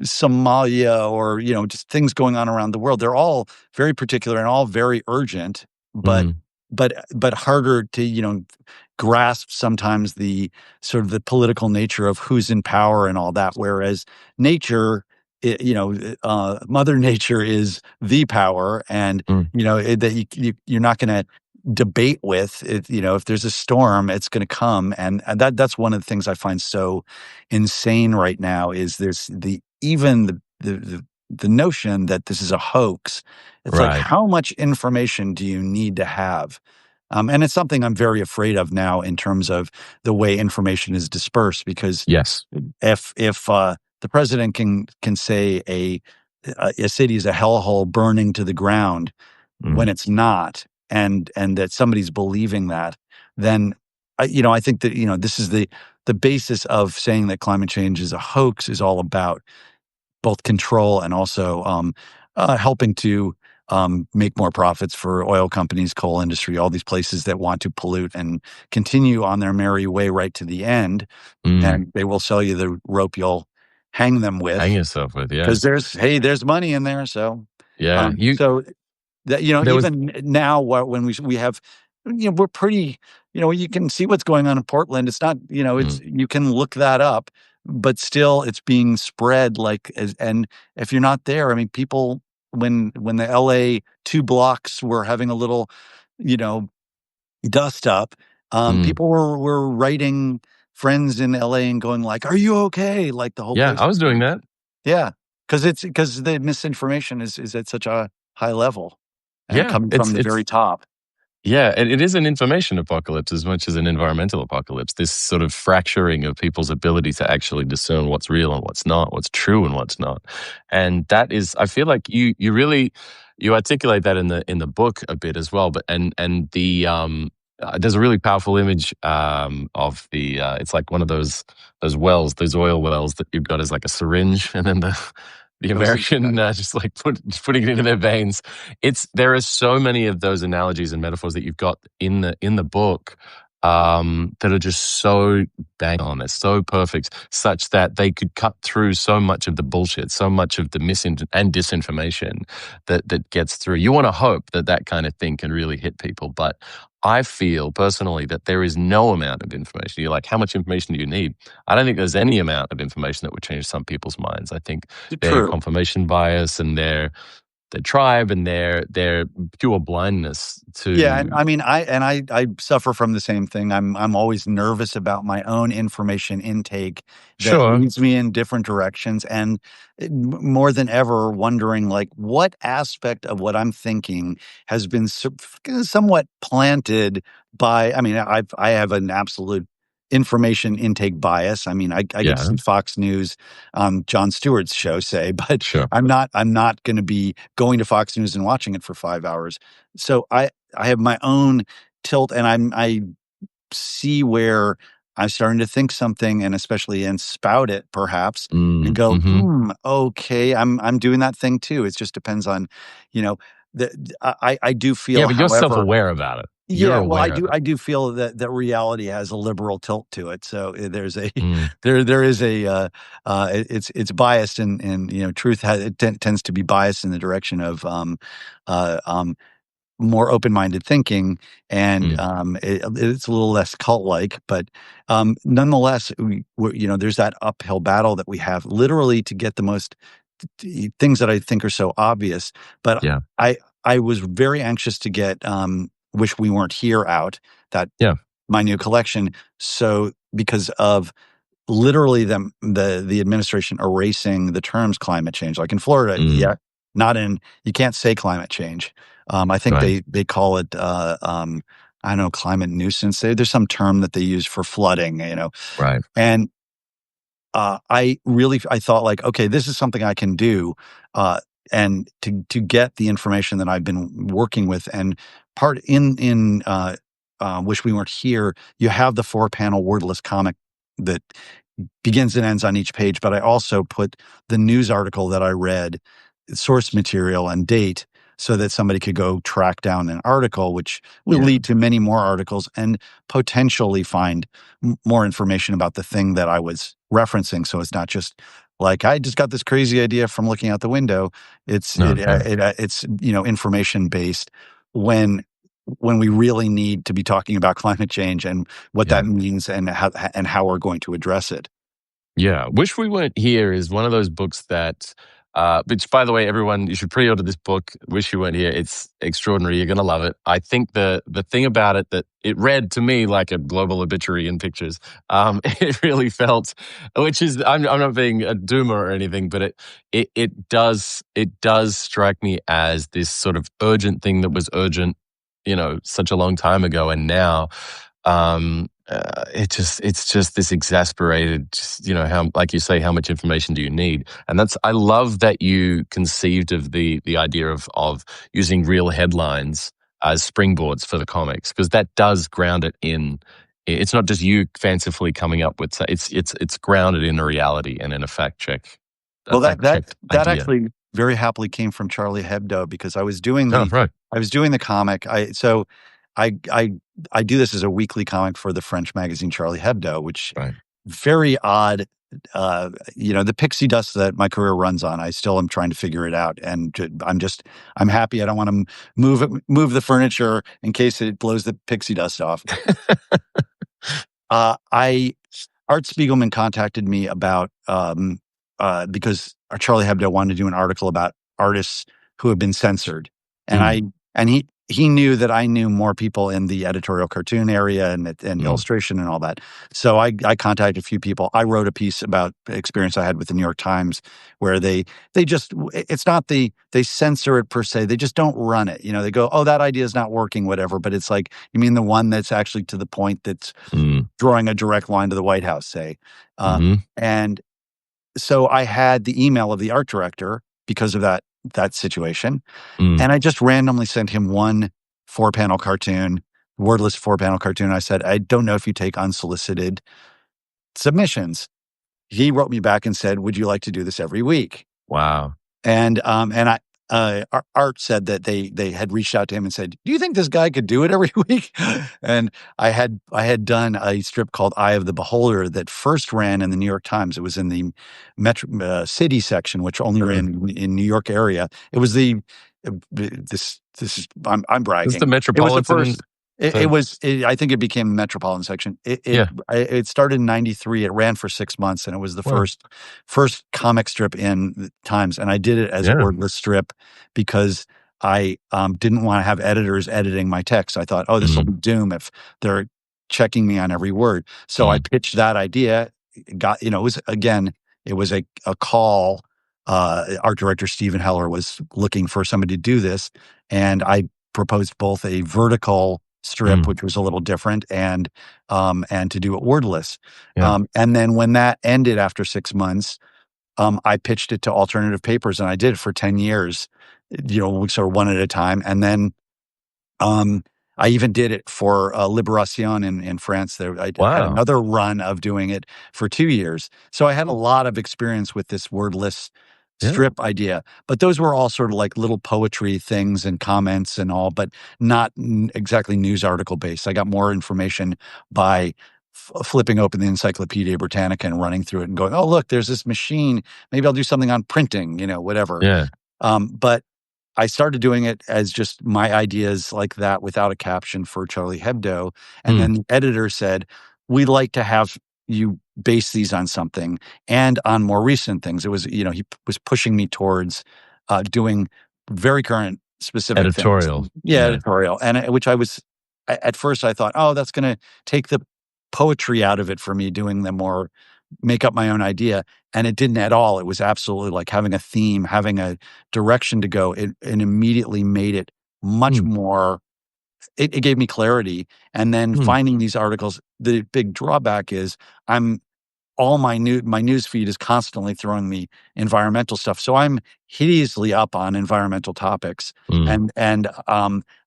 Somalia or, just things going on around the world. They're all very particular and all very urgent, but Mm, but harder to, grasp sometimes the sort of the political nature of who's in power and all that. Whereas nature, Mother Nature is the power, and mm. that you're not going to debate with it. If there's a storm, it's going to come, and that's one of the things I find so insane right now is there's the notion that this is a hoax. It's like, Right. how much information do you need to have? And it's something I'm very afraid of now in terms of the way information is dispersed. Because Yes. if the president can say a city is a hellhole burning to the ground when Mm. it's not, and that somebody's believing that, then I think that this is the basis of saying that climate change is a hoax is all about both control and also helping to make more profits for oil companies, coal industry, all these places that want to pollute and continue on their merry way right to the end. Mm. And they will sell you the rope you'll hang them Hang with yourself with, yeah. because there's money in there. So, Yeah. so that There was even now, when we have, we're pretty, you can see what's going on in Portland. It's not, mm, you can look that up, but still, it's being spread and if you're not there, I mean, people when the LA 2 blocks were having a little, you know, dust up, mm. people were writing friends in LA and going like, "Are you okay?" Like the whole Yeah, place I is was doing burning. that. Yeah, because the misinformation is at such a high level and Yeah, coming it's from the it's very top. Yeah, and it is an information apocalypse as much as an environmental apocalypse. This sort of fracturing of people's ability to actually discern what's real and what's not, what's true and what's not. And that is, I feel like you really you articulate that in the book a bit as well. But and the there's a really powerful image of the it's like one of those wells, those oil wells that you've got as like a syringe, and then the American just like putting it into their veins. There are so many of those analogies and metaphors that you've got in the book that are just so bang on. They're so perfect, such that they could cut through so much of the bullshit, so much of the and disinformation that gets through. You want to hope that that kind of thing can really hit people, but I feel personally that there is no amount of information. You're like, how much information do you need? I don't think there's any amount of information that would change some people's minds. I think their True. confirmation bias and their tribe and their pure blindness Yeah, to and I mean, I suffer from the same thing. I'm always nervous about my own information intake that sure, leads me in different directions, and more than ever, wondering like what aspect of what I'm thinking has been somewhat planted by. I mean, I have an absolute information intake bias. I mean, I get to yeah, see Fox News, Jon Stewart's show, say, but sure, I'm not going to be going to Fox News and watching it for 5 hours. So I have my own tilt, and I see where I'm starting to think something, and especially and spout it perhaps, and go, mm-hmm. okay, I'm doing that thing too. It just depends on, you know, I do Yeah, feel, but you're however, self-aware about it. You're yeah, well, aware of it. I do feel that reality has a liberal tilt to it. So there's a Mm, there is a it's biased, and truth tends to be biased in the direction of uh, um more open-minded thinking, and mm, it's a little less cult-like, but nonetheless, there's that uphill battle that we have literally to get the most things that I think are so obvious. But yeah, I was very anxious to get "Wish We Weren't Here" out, that yeah, my new collection, so because of literally the administration erasing the terms climate change. Like in Florida, mm, yeah, not in you can't say climate change. I think right, they call it I don't know, climate nuisance. There's some term that they use for flooding, right, and I thought like, okay, this is something I can do, uh, and to get the information that I've been working with, and part Wish We Weren't Here. You have the 4-panel wordless comic that begins and ends on each page, but I also put the news article that I read, source material and date, so that somebody could go track down an article, which will yeah, lead to many more articles and potentially find more information about the thing that I was referencing. So it's not just like I just got this crazy idea from looking out the window. no, fair, It's information based when we really need to be talking about climate change and what yeah. that means, and how we're going to address it. Yeah, Wish We Weren't Here is one of those books that, which by the way, everyone, you should pre-order this book, Wish You Weren't Here. It's extraordinary. You're going to love it. I think the thing about it that it read to me like a global obituary in pictures. It really felt, which is, I'm not being a doomer or anything, but it does strike me as this sort of urgent thing that was urgent, such a long time ago, and now it's just this exasperated, how, like you say, how much information do you need? And I love that you conceived of the idea of using real headlines as springboards for the comics, because that does ground it in. It's not just you fancifully coming up with. It's grounded in a reality and in a Well, that fact that checked that idea. actually very happily came from Charlie Hebdo, because Oh, right, I was doing the comic. I I do this as a weekly comic for the French magazine Charlie Hebdo, which right. very odd. The pixie dust that my career runs on, I still am trying to figure it out, and I'm happy. I don't want to move the furniture in case it blows the pixie dust off. I Art Spiegelman contacted me about because Charlie Hebdo wanted to do an article about artists who have been censored, and Mm, I and he knew that I knew more people in the editorial cartoon area and Mm, illustration and all that. So I contacted a few people. I wrote a piece about experience I had with the New York Times, where they just it's not they censor it per se. They just don't run it. You know, they go, oh, that idea is not working, whatever. But it's like, you mean the one that's actually to the point, that's mm, drawing a direct line to the White House, say. mhm, And so I had the email of the art director because of that situation, mm. and I just randomly sent him one 4-panel cartoon, wordless 4-panel cartoon. I said, "I don't know if you take unsolicited submissions." He wrote me back and said, "Would you like to do this every week?" Wow. And Art said that they had reached out to him and said, "Do you think this guy could do it every week?" And I had done a strip called Eye of the Beholder that first ran in the New York Times. It was in the metro city section, which only Mm. ran in New York area. It was this is I'm This is the bragging. It was the metropolitan. first. I think it became the metropolitan section. Yeah. It started in '93. It ran for 6 months, and it was the Wow. first comic strip in the Times, and I did it as a Yeah. wordless strip because I didn't want to have editors editing my text. I thought, oh, this will Mm, be doom if they're checking me on every word. So I mm, pitched that idea. It was a call. Art director Stephen Heller was looking for somebody to do this, and I proposed both a vertical strip, mm. which was a little different, and to do it wordless. Yeah. And then when that ended after 6 months, I pitched it to alternative papers, and I did it for 10 years, sort of one at a time. And then um, I even did it for Libération in France. There, I had Wow. another run of doing it for 2 years. So I had a lot of experience with this wordless Yeah. strip idea. But those were all sort of like little poetry things and comments and all, but not exactly news article based. I got more information by flipping open the Encyclopedia Britannica and running through it and going, "Oh, look, there's this machine. Maybe I'll do something on printing, whatever." Yeah. But I started doing it as just my ideas like that without a caption for Charlie Hebdo. And Mm. then the editor said, "We'd like to have you base these on something and on more recent things." It was, he was pushing me towards doing very current specific things. Editorial. Yeah, Yeah. editorial. And which I was, at first I thought, oh, that's going to take the poetry out of it for me, doing the more make up my own idea. And it didn't at all. It was absolutely like having a theme, having a direction to go. It immediately made it much Mm, more. It gave me clarity. And then mm, finding these articles, the big drawback is I'm all my news feed is constantly throwing me environmental stuff. So I'm hideously up on environmental topics. mm. And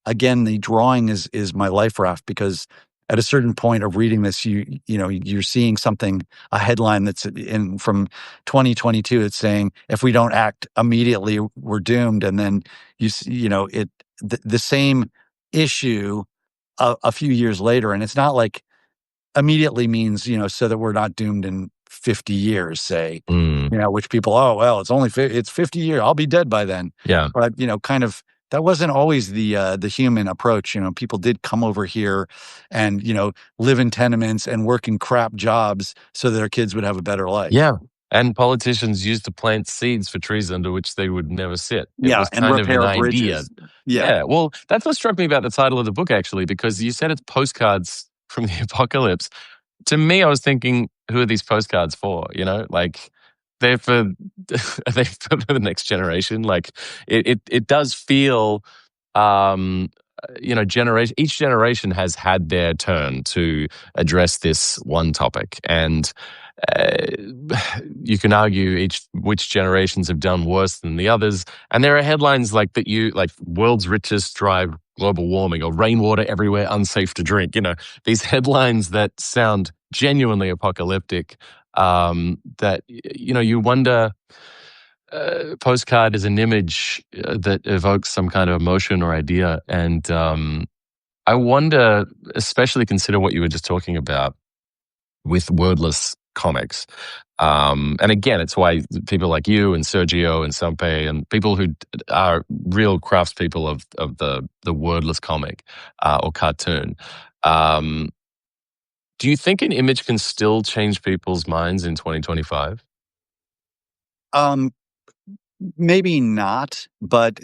again, the drawing is my life raft, because at a certain point of reading this, you're seeing something, a headline that's in from 2022. It's saying, if we don't act immediately, we're doomed. And then the same issue a few years later, and it's not like immediately means, so that we're not doomed in 50 years, say, Mm. which people, oh, well, it's 50 years. I'll be dead by then. Yeah. But, kind of, that wasn't always the human approach. People did come over here and, live in tenements and work in crap jobs so that their kids would have a better life. Yeah. And politicians used to plant seeds for trees under which they would never sit. It Yeah. was And kind of an repair idea. bridges. Yeah. Yeah. Well, that's what struck me about the title of the book, actually, because you said it's postcards from the apocalypse. To me, I was thinking, who are these postcards for? Like they're for are they for the next generation? Like it does feel generation each generation has had their turn to address this one topic, and uh, you can argue which generations have done worse than the others. And there are headlines like that, like world's richest drive global warming, or rainwater everywhere unsafe to drink. These headlines that sound genuinely apocalyptic. That you wonder. Postcard is an image that evokes some kind of emotion or idea, and I wonder, especially consider what you were just talking about with wordless comics. And again, it's why people like you and Sergio and Sampe and people who are real craftspeople of the wordless comic or cartoon. Um, do you think an image can still change people's minds in 2025? Um, Maybe not, but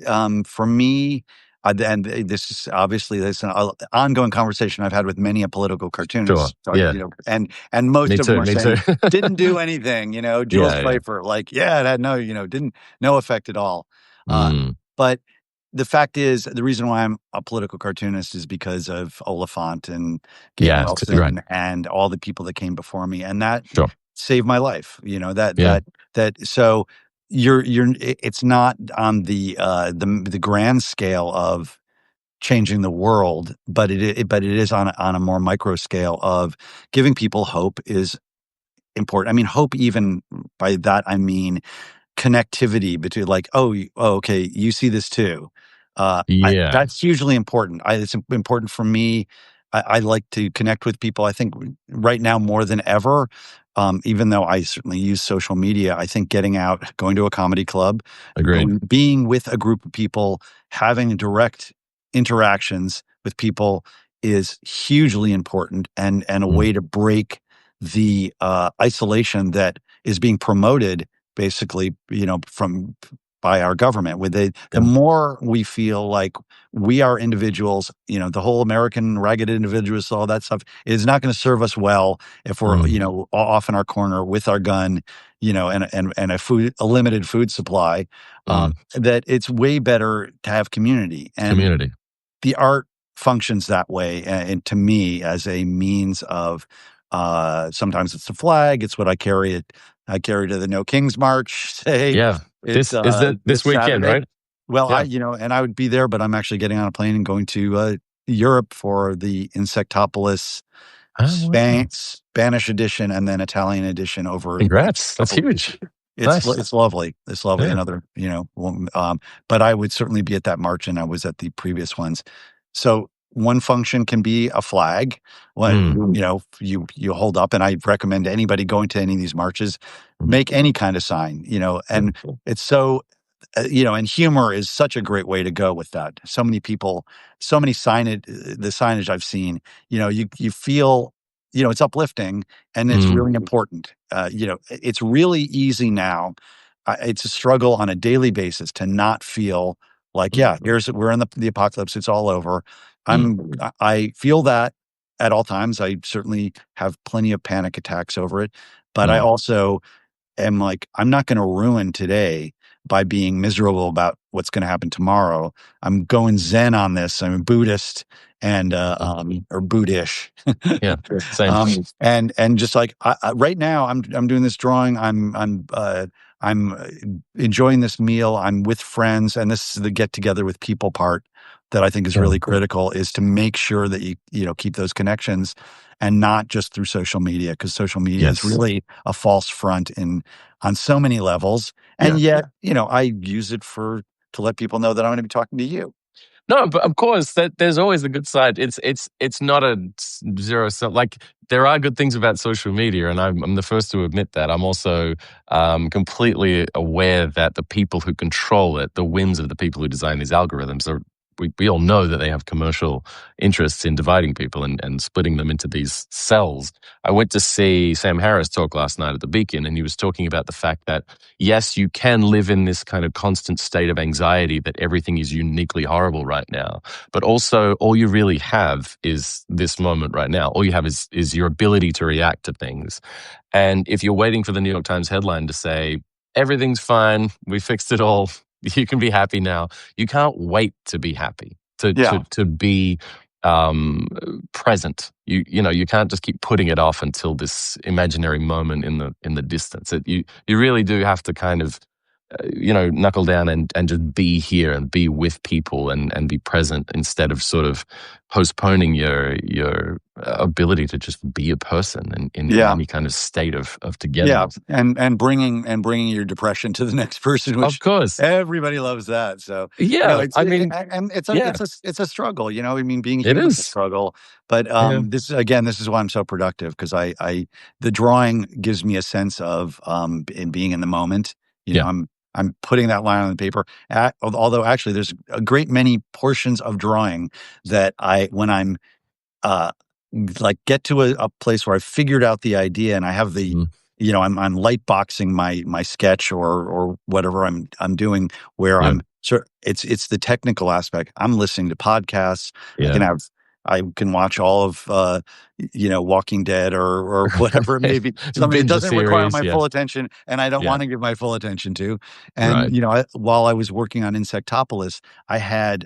for me, and this is obviously this is an ongoing conversation I've had with many a political Sure. cartoonist. Yeah. And most Me of them too. are Me too. saying didn't do anything. Jules Yeah. Yeah. Pfeiffer, like, yeah, it had didn't no effect at all. Uh, Mm. but the fact is, the reason why I'm a political cartoonist is because of Oliphant and Gabe Yeah. Right. Wilson and all the people that came before me, and that Sure. saved my life. Yeah. So it's not on the grand scale of changing the world, but it is on a more micro scale of giving people hope is important. I mean, hope, even by that I mean connectivity between, like, oh, okay, you see this too. Yeah. That's hugely important. It's important for me. I like to connect with people. I think right now more than ever, even though I certainly use social media, I think getting out, going to a comedy club, Agreed. being with a group of people, having direct interactions with people is hugely important, and a Mm. way to break the isolation that is being promoted, basically, from by our government. The Yeah. more we feel like we are individuals, the whole American ragged individualist, all that stuff is not going to serve us well if we're, Mm. off in our corner with our gun, and a limited food supply. Mm. That it's way better to have community, and Community. the art functions that way, and to me, as a means of, sometimes it's the flag, it's what I carry to the No Kings March, say, Yeah. it's, This is this this weekend, Saturday. right? Well, Yeah. and I would be there, but I'm actually getting on a plane and going to, Europe for the Insectopolis Oh, wow. Spanish edition and then Italian edition over a Congrats. That's couple. huge. It's Nice. it's lovely. It's lovely. Yeah. Another, but I would certainly be at that march, and I was at the previous ones. So one function can be a flag. What Mm. you hold up, and I recommend anybody going to any of these marches Mm. make any kind of sign. Yeah. And it's so, and humor is such a great way to go with that. So many people, so many signage, the signage I've seen, you feel, it's uplifting, and it's Mm. really important. It's really easy now. It's a struggle on a daily basis to not feel like, Mm. yeah, we're in the apocalypse. It's all over. Mm. I feel that at all times. I certainly have plenty of panic attacks over it, but I Mm. also am like, I'm not going to ruin today by being miserable about what's going to happen tomorrow. I'm going Zen on this. I'm a Buddhist, and Mm. or Buddhish. Yeah. Same. And just like, right now, I'm doing this drawing. I'm enjoying this meal. I'm with friends, and this is the get together with people part that I think is Yeah. really critical, is to make sure that you keep those connections, and not just through social media, because social media is Yes. really a false front on so many levels. And Yeah. yet, I use it to let people know that I'm going to be talking to you. No, but of course, there's always a good side. It's not a zero sum. Like, there are good things about social media, and I'm the first to admit that. I'm also completely aware that the people who control it, the whims of the people who design these algorithms, are. We all know that they have commercial interests in dividing people and splitting them into these cells. I went to see Sam Harris talk last night at the Beacon, and he was talking about the fact that, yes, you can live in this kind of constant state of anxiety that everything is uniquely horrible right now, but also all you really have is this moment right now. All you have is your ability to react to things. And if you're waiting for the New York Times headline to say, everything's fine, we fixed it all, you can be happy now, you can't wait to be happy, Yeah. to be present. You can't just keep putting it off until this imaginary moment in the distance. You really do have to kind of knuckle down and just be here and be with people and be present, instead of sort of postponing your ability to just be a person in Yeah. any kind of state of Yeah. togetherness. And bringing your depression to the next person, Of which course. everybody loves that. So, Yeah. it's I mean, and it's a yeah, it's a it's a struggle. I mean, being it human is a is. struggle. But Yeah. this is why I'm so productive, because the drawing gives me a sense of, in being in the moment. Yeah. I'm putting that line on the paper. Although actually, there's a great many portions of drawing that when I'm, uh, like, get to a place where I've figured out the idea, and I have the Mm. I'm light boxing my sketch or whatever I'm doing, where Yeah. it's the technical aspect. I'm listening to podcasts. I can Yeah. have I can watch all of Walking Dead or whatever it may be, something that Binge a doesn't require series. my Yeah. full attention and I don't Yeah. want to give my full attention to. And Right. while I was working on Insectopolis, I had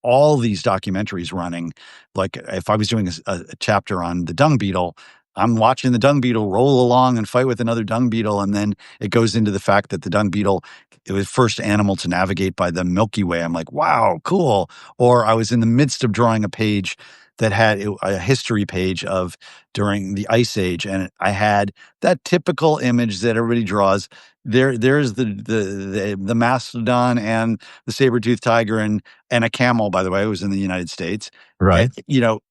all these documentaries running. Like if I was doing a chapter on the dung beetle, I'm watching the dung beetle roll along and fight with another dung beetle, and then it goes into the fact that the dung beetle, it was first animal to navigate by the Milky Way. I'm like, wow, cool. Or I was in the midst of drawing a page that had a history page of during the Ice Age, and I had that typical image that everybody draws. There's the mastodon and the saber-toothed tiger and a camel. By the way, it was in the United States. Right.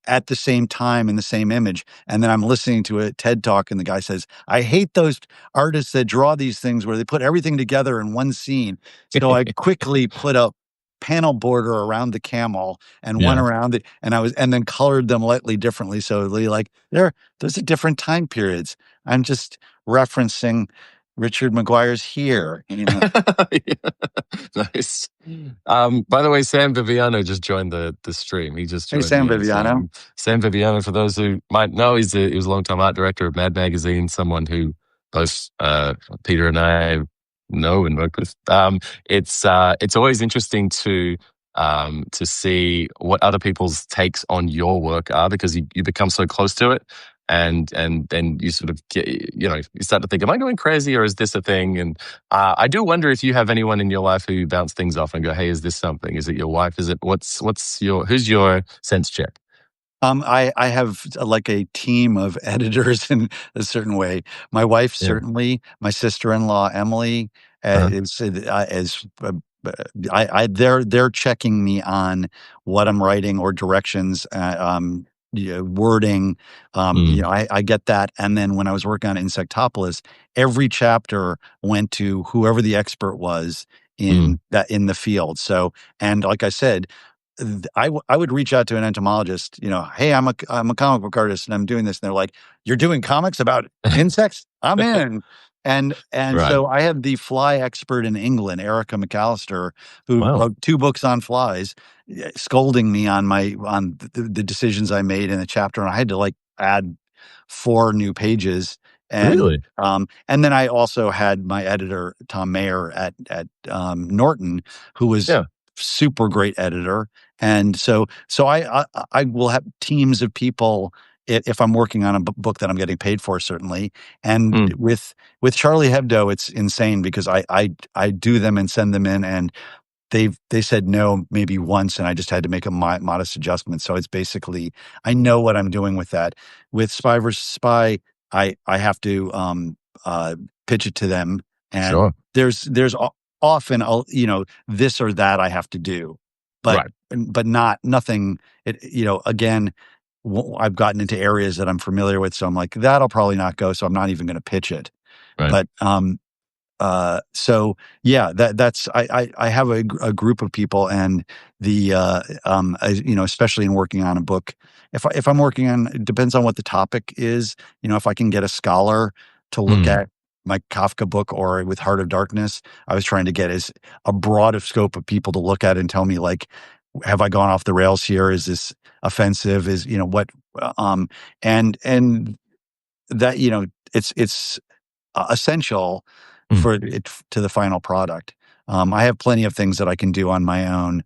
At the same time in the same image, and then I'm listening to a TED talk, and the guy says, "I hate those artists that draw these things where they put everything together in one scene." So I quickly put a panel border around the camel and one Yeah. around it, and then colored them lightly differently. So they like those are different time periods. I'm just referencing Richard McGuire's here. Nice. By the way, Sam Viviano just joined the stream. He just Hey, joined Sam me. Viviano. Sam Viviano, for those who might know, he was a longtime art director of Mad Magazine, someone who both Peter and I know and work with. It's always interesting to see what other people's takes on your work are, because you become so close to it. And then you sort of get, you start to think, am I going crazy, or is this a thing? And I do wonder if you have anyone in your life who you bounce things off and go, hey, is this something? Is it your wife? Is it who's your sense check? I have like a team of editors in a certain way. My wife, Yeah. certainly. My sister-in-law, Emily, Uh-huh. they're checking me on what I'm writing or directions, wording. Mm, I get that. And then when I was working on Insectopolis, every chapter went to whoever the expert was mm. in the field. So, and like I said, I would reach out to an entomologist, hey, I'm a comic book artist and I'm doing this. And they're like, you're doing comics about insects? I'm in. And Right. so I have the fly expert in England, Erica McAllister, who Wow. wrote 2 books on flies, scolding me on the decisions I made in a chapter. And I had to like add 4 new pages. Really? And then I also had my editor, Tom Mayer at Norton, who was Yeah. super great editor. And so I will have teams of people if I'm working on a book that I'm getting paid for, certainly. And Mm, with Charlie Hebdo, it's insane because I do them and send them in, and they said no maybe once, and I just had to make a modest adjustment. So it's basically I know what I'm doing with that. With Spy versus Spy, I have to pitch it to them, and sure. there's often this or that I have to do, but Right. not nothing. Again, I've gotten into areas that I'm familiar with, so I'm like that'll probably not go. So I'm not even going to pitch it. Right. But so yeah, that's I have a group of people, and especially in working on a book, if I'm working on, it depends on what the topic is. If I can get a scholar to look Mm, at my Kafka book, or with Heart of Darkness, I was trying to get as a broad of scope of people to look at and tell me, like, have I gone off the rails here? Is this offensive? Is what and that it's essential mm. for it to the final product. I have plenty of things that I can do on my own.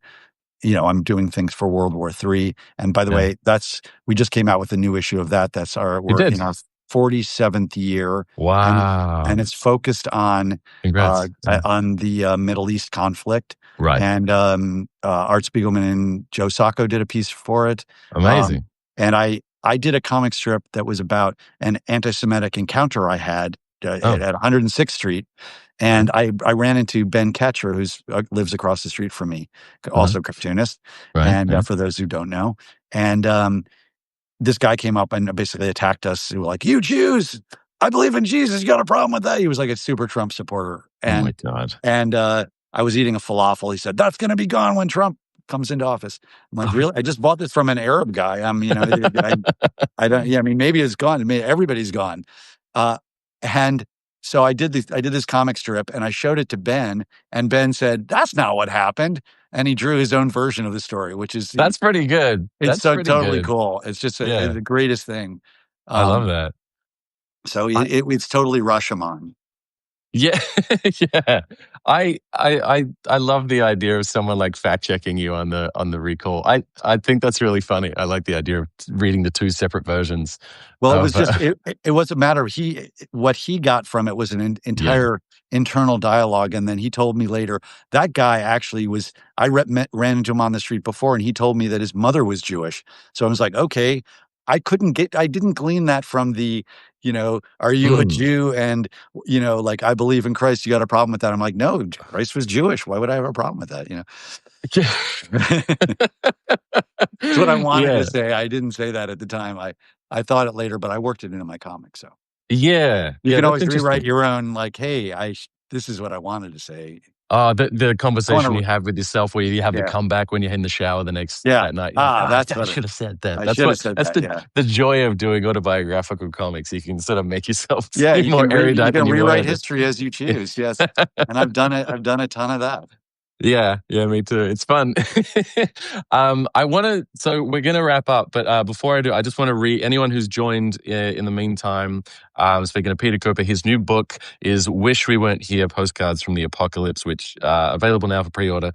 I'm doing things for World War III, and by the Yeah. way, we just came out with a new issue of that. You We're in did. our 47th year, and Wow. it's focused Congrats. Yeah. on the Middle East conflict. Right. And Art Spiegelman and Joe Sacco did a piece for it. Um, Amazing. and I did a comic strip that was about an anti-Semitic encounter I had Oh, at 106th Street. okay. And I ran into Ben Ketcher, who's lives across the street from me, Uh-huh. also cartoonist. Right. And Right. for those who don't know, and this guy came up and basically attacked us. He was like, "You Jews, I believe in Jesus. You got a problem with that?" He was like a super Trump supporter, Oh my God. and I was eating a falafel. He said, "That's going to be gone when Trump comes into office." I'm like, "Really? I just bought this from an Arab guy. I don't. Yeah, I mean, maybe it's gone. Maybe everybody's gone." And so I did this comic strip and I showed it to Ben, and Ben said, "That's not what happened." And he drew his own version of the story, which is That's pretty good. it's That's so pretty totally good. cool. It's just Yeah, the greatest thing. I love Um, that. so I it's totally Rashomon. Yeah, yeah. I love the idea of someone like fact checking you on the recall. I think that's really funny. I like the idea of reading the two separate versions Well, it was of just it wasn't matter. What he got from it was an yeah. entire internal dialogue, and then he told me later that guy actually was. Ran into him on the street before, and he told me that his mother was Jewish. So I was like, okay, I didn't glean that from the, are you a Mm. Jew? And like I believe in Christ. You got a problem with that? I'm like, no, Christ was Jewish. Why would I have a problem with that? It's what I wanted to Yeah, say. I didn't say that at the time. I thought it later, but I worked it into my comic. So yeah, you yeah. can That's always rewrite interesting. your own. Like, hey, this is what I wanted to say. The I want conversation you to. have with yourself where you have the Yeah, comeback when you're in the shower yeah. that night. You're like, Ah, ah, that's I what should have said that. I should have said. That's That. Yeah, the joy of doing autobiographical comics. You can sort of make yourself yeah. seem more You erudite than can you rewrite were. history as you choose. Yes, and I've done it. I've done a ton of that. Yeah, yeah, me too. It's fun. I want to, so we're going to wrap up, but before I do, I just want to read anyone who's joined in the meantime. Speaking of Peter Kuper, his new book is "Wish We Weren't Here: Postcards from the Apocalypse," which available now for pre-order.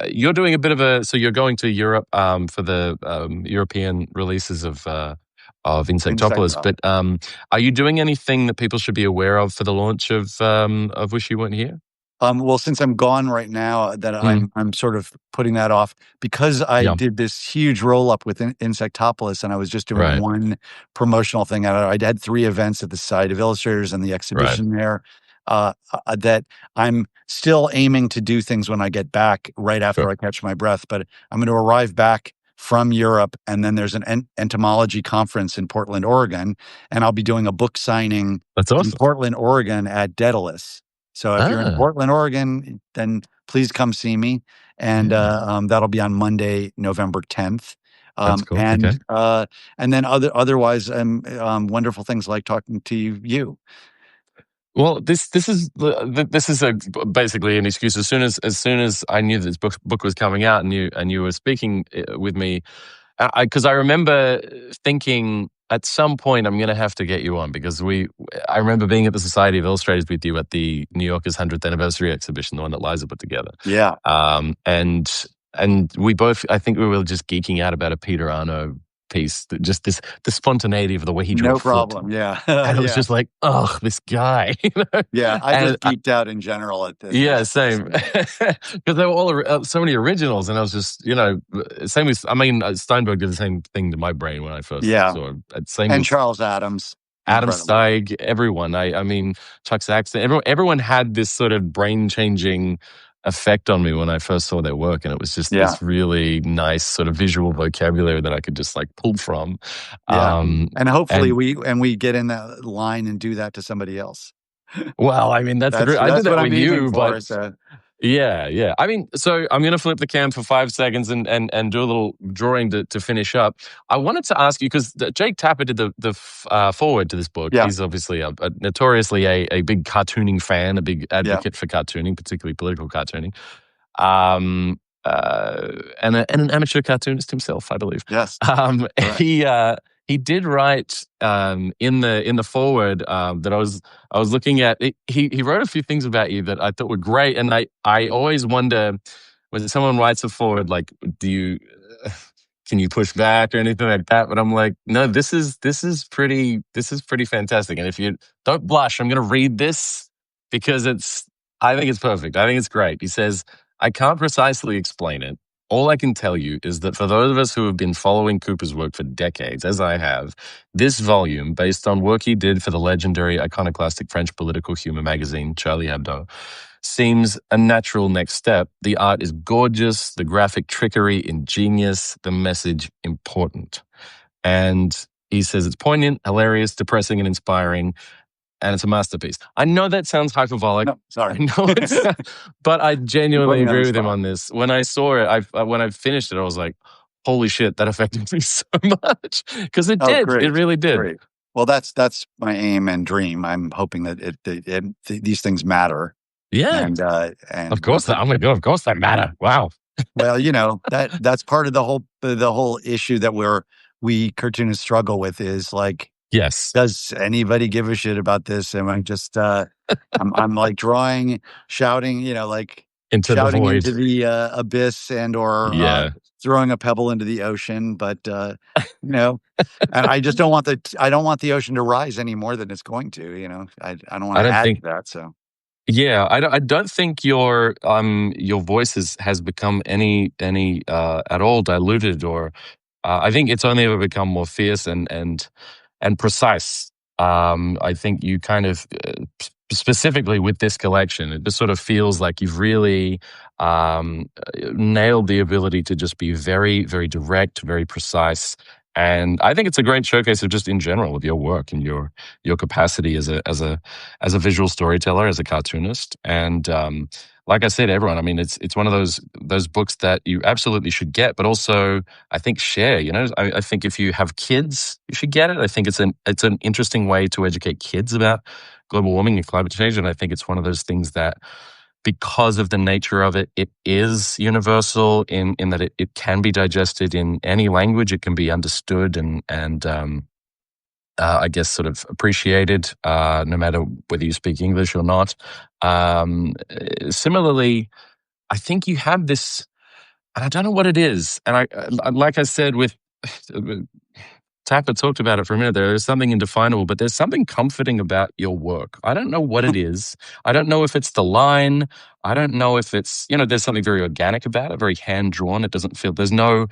You're doing a bit of so you're going to Europe for the European releases of Insectopolis, Insecto. but are you doing anything that people should be aware of for the launch of "Wish You Weren't Here"? Well, since I'm gone right now, that Mm, I'm sort of putting that off because I yeah, did this huge roll up with Insectopolis, and I was just doing right. one promotional thing. I had 3 events at the Society of Illustrators and the Right. exhibition there. That I'm still aiming to do things when I get back, right Sure. after I catch my breath. But I'm going to arrive back from Europe, and then there's an entomology conference in Portland, Oregon, and I'll be doing a book signing That's in awesome. Portland, Oregon at Daedalus. So if you're in Ah, Portland, Oregon, then please come see me. And yeah. that'll be on Monday, November 10th. That's Um, cool. Okay. and uh, and then otherwise, wonderful things like talking to you. Well, this is basically an excuse. As soon as I knew this book was coming out, and you were speaking with me, because I remember thinking at some point I'm going to have to get you on because I remember being at the Society of Illustrators with you at the New Yorker's 100th anniversary exhibition, the one that Liza put together. Yeah, Um, and and we both, I think we were just geeking out about a Peter Arno piece, just the spontaneity of the way he drew a no foot, problem. Yeah, and it was yeah, just like, oh, this guy, yeah. I And just geeked out in general at yeah, this. same. So, Because they were all so many originals, and I was just, same with. I mean, Steinberg did the same thing to my brain when I first yeah, saw him. Same and with Charles Adams, Adam incredible. Steig, everyone. I mean, Chuck Saxton. Everyone had this sort of brain changing effect on me when I first saw their work, and it was just Yeah, this really nice sort of visual vocabulary that I could just like pull from. yeah. Um, And hopefully and we get in that line and do that to somebody else. well, I mean, that's the I did That's that what I'm with aiming you, for. but So yeah, yeah. I mean, so I'm going to flip the cam for 5 seconds and do a little drawing to finish up. I wanted to ask you because Jake Tapper did the forward to this book. yeah, He's obviously a notoriously a big cartooning fan, a big yeah, advocate for cartooning, particularly political cartooning. Um, and an amateur cartoonist himself, I believe. yes, Um, correct. he uh, he did write in the forward that I was looking at. He wrote a few things about you that I thought were great, and I always wonder when someone writes a forward, like, do you can you push back or anything like that? But I'm like, no, this is pretty fantastic. And if you don't blush, I'm going to read this because I think it's perfect. I think it's great. He says, I can't precisely explain it. All I can tell you is that for those of us who have been following Cooper's work for decades, as I have, this volume, based on work he did for the legendary iconoclastic French political humor magazine, Charlie Hebdo, seems a natural next step. The art is gorgeous, the graphic trickery ingenious, the message important. And he says it's poignant, hilarious, depressing, and inspiring, and it's a masterpiece. I know that sounds hyperbolic. No, I sorry. know it's, but I You put genuinely me on the agree with him spot. on this. When I saw it, when I finished it, I was like, holy shit, that affected me so much. Because it Oh, did. It great, really did. great. Well, that's my aim and dream. I'm hoping that these things matter, Yeah, of and course. Oh my God, of course they matter. Wow. well, that's part of the whole issue that we cartoonists struggle with is like, Yes, does anybody give a shit about this? Am I just I'm like drawing, shouting, like into the shouting void. into the abyss and or Yeah, throwing a pebble into the ocean, but you know, and I just don't want the ocean to rise any more than it's going to. I don't want I to don't add think. to that. So Yeah, I don't think your voice has become any at all diluted, or I think it's only ever become more fierce and precise. I think you kind of specifically with this collection, it just sort of feels like you've really nailed the ability to just be very, very direct, very precise. And I think it's a great showcase of just in general of your work and your capacity as a visual storyteller, as a cartoonist. And like I said, everyone, I mean, it's one of those books that you absolutely should get, but also I think share. I think if you have kids, you should get it. I think it's an interesting way to educate kids about global warming and climate change, and I think it's one of those things that, because of the nature of it, it is universal in that it can be digested in any language. It can be understood and I guess sort of appreciated, no matter whether you speak English or not. Similarly, I think you have this, and I don't know what it is. And like I said, with Tapper talked about it for a minute there. There's something indefinable, but there's something comforting about your work. I don't know what it is. I don't know if it's the line. I don't know if it's, there's something very organic about it, very hand drawn. It doesn't feel, there's no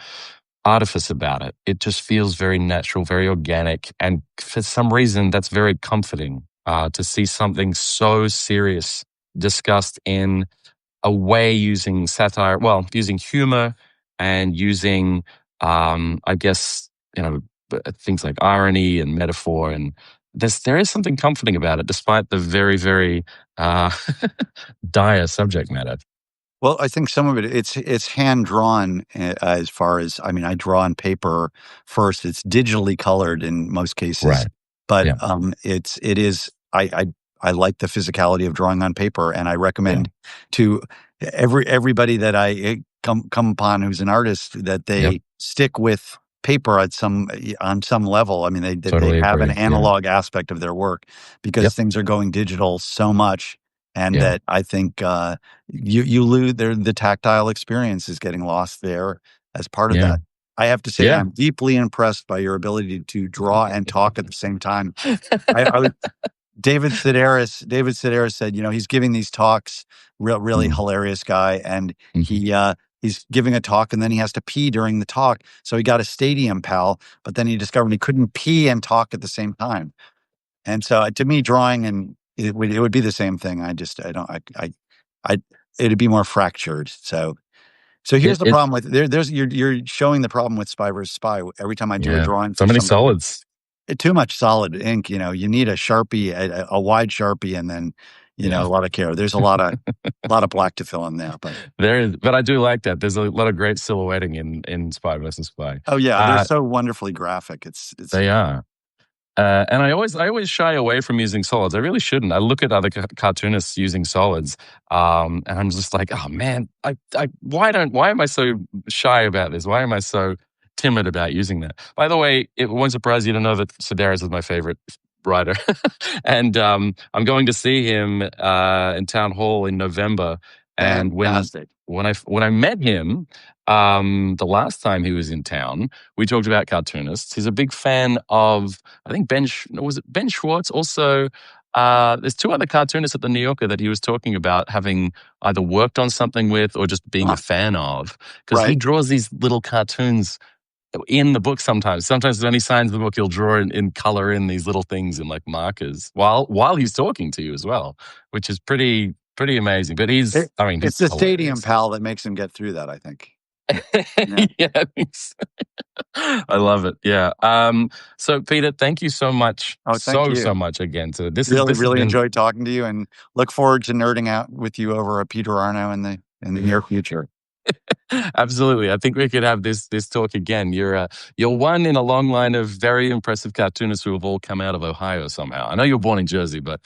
artifice about it. It just feels very natural, very organic. And for some reason, that's very comforting to see something so serious discussed in a way using satire, well, using humor and using, I guess, things like irony and metaphor. And there is something comforting about it, despite the very, very uh, dire subject matter. well, I think some of it's hand drawn, as far as, I mean, I draw on paper first. It's digitally colored in most cases, Right. but Yeah. it is I like the physicality of drawing on paper, and I Yeah. recommend to everybody that I come upon who's an artist that Yep. they stick with paper on some level. I mean, they Totally have an agree. Yeah. analog aspect of their work because Yep. things are going digital so much, and Yeah. that I think you lose the tactile experience is getting lost there as part of Yeah. that. I have to say, Yeah. I'm deeply impressed by your ability to draw and talk at the same time. I was David Sedaris said, he's giving these talks, really Mm, hilarious guy, and mhm. he's giving a talk and then he has to pee during the talk. So he got a stadium pal, but then he discovered he couldn't pee and talk at the same time. And so to me, drawing and it would be the same thing. I don't I it'd be more fractured. So here's It the it problem with you're showing the problem with Spy vs. Spy. Every time I do a yeah. drawing So for many somebody, solids. too much solid ink. You need a Sharpie, a wide Sharpie, and then Yeah. a lot of care. There's a lot of black to fill in there. But There is, but I do like that. There's a lot of great silhouetting in Spy versus Spy. oh yeah, they're Uh, so wonderfully graphic. It's they are. And I always shy away from using solids. I really shouldn't. I look at other cartoonists using solids, and I'm just like, oh man, why am I so shy about this? Why am I so timid about using that? By the way, it won't surprise you to know that Sedaris is my favorite writer, and I'm going to see him in Town Hall in November. And fantastic. when I met him the last time he was in town, we talked about cartoonists. He's a big fan of, I think was it Ben Schwartz? Also, there's two other cartoonists at the New Yorker that he was talking about having either worked on something with or just being a Huh, fan of, because he right. draws these little cartoons in the book sometimes. Sometimes when he signs the book, he'll draw in color in these little things in like markers while he's talking to you as well, which is pretty amazing. But It, I mean, it's he's the stadium hilarious. pal that makes him get through that. I think. Yeah. Yeah, I think so. I love it. Yeah. So Peter, thank you so much, Oh, thank so you. much again. So Really, this has really been enjoyed talking to you, and look forward to nerding out with you over a Peter Arno in the near future. Absolutely. I think we could have this talk again. You're one in a long line of very impressive cartoonists who have all come out of Ohio somehow. I know you're born in Jersey, but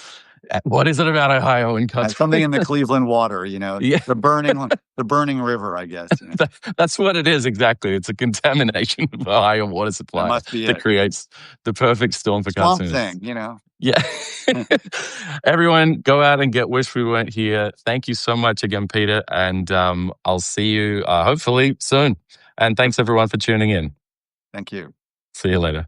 what is it about Ohio and Something cartoon? in the Cleveland water, Yeah, the burning river, I guess. that's what it is exactly. It's a contamination of Ohio water That supply must be that it. creates the perfect storm for Swamp cartoonists. Thing. Yeah. Everyone, go out and get Wish We Weren't Here. Thank you so much again, Peter. And I'll see you hopefully soon. And thanks everyone for tuning in. Thank you. See you later.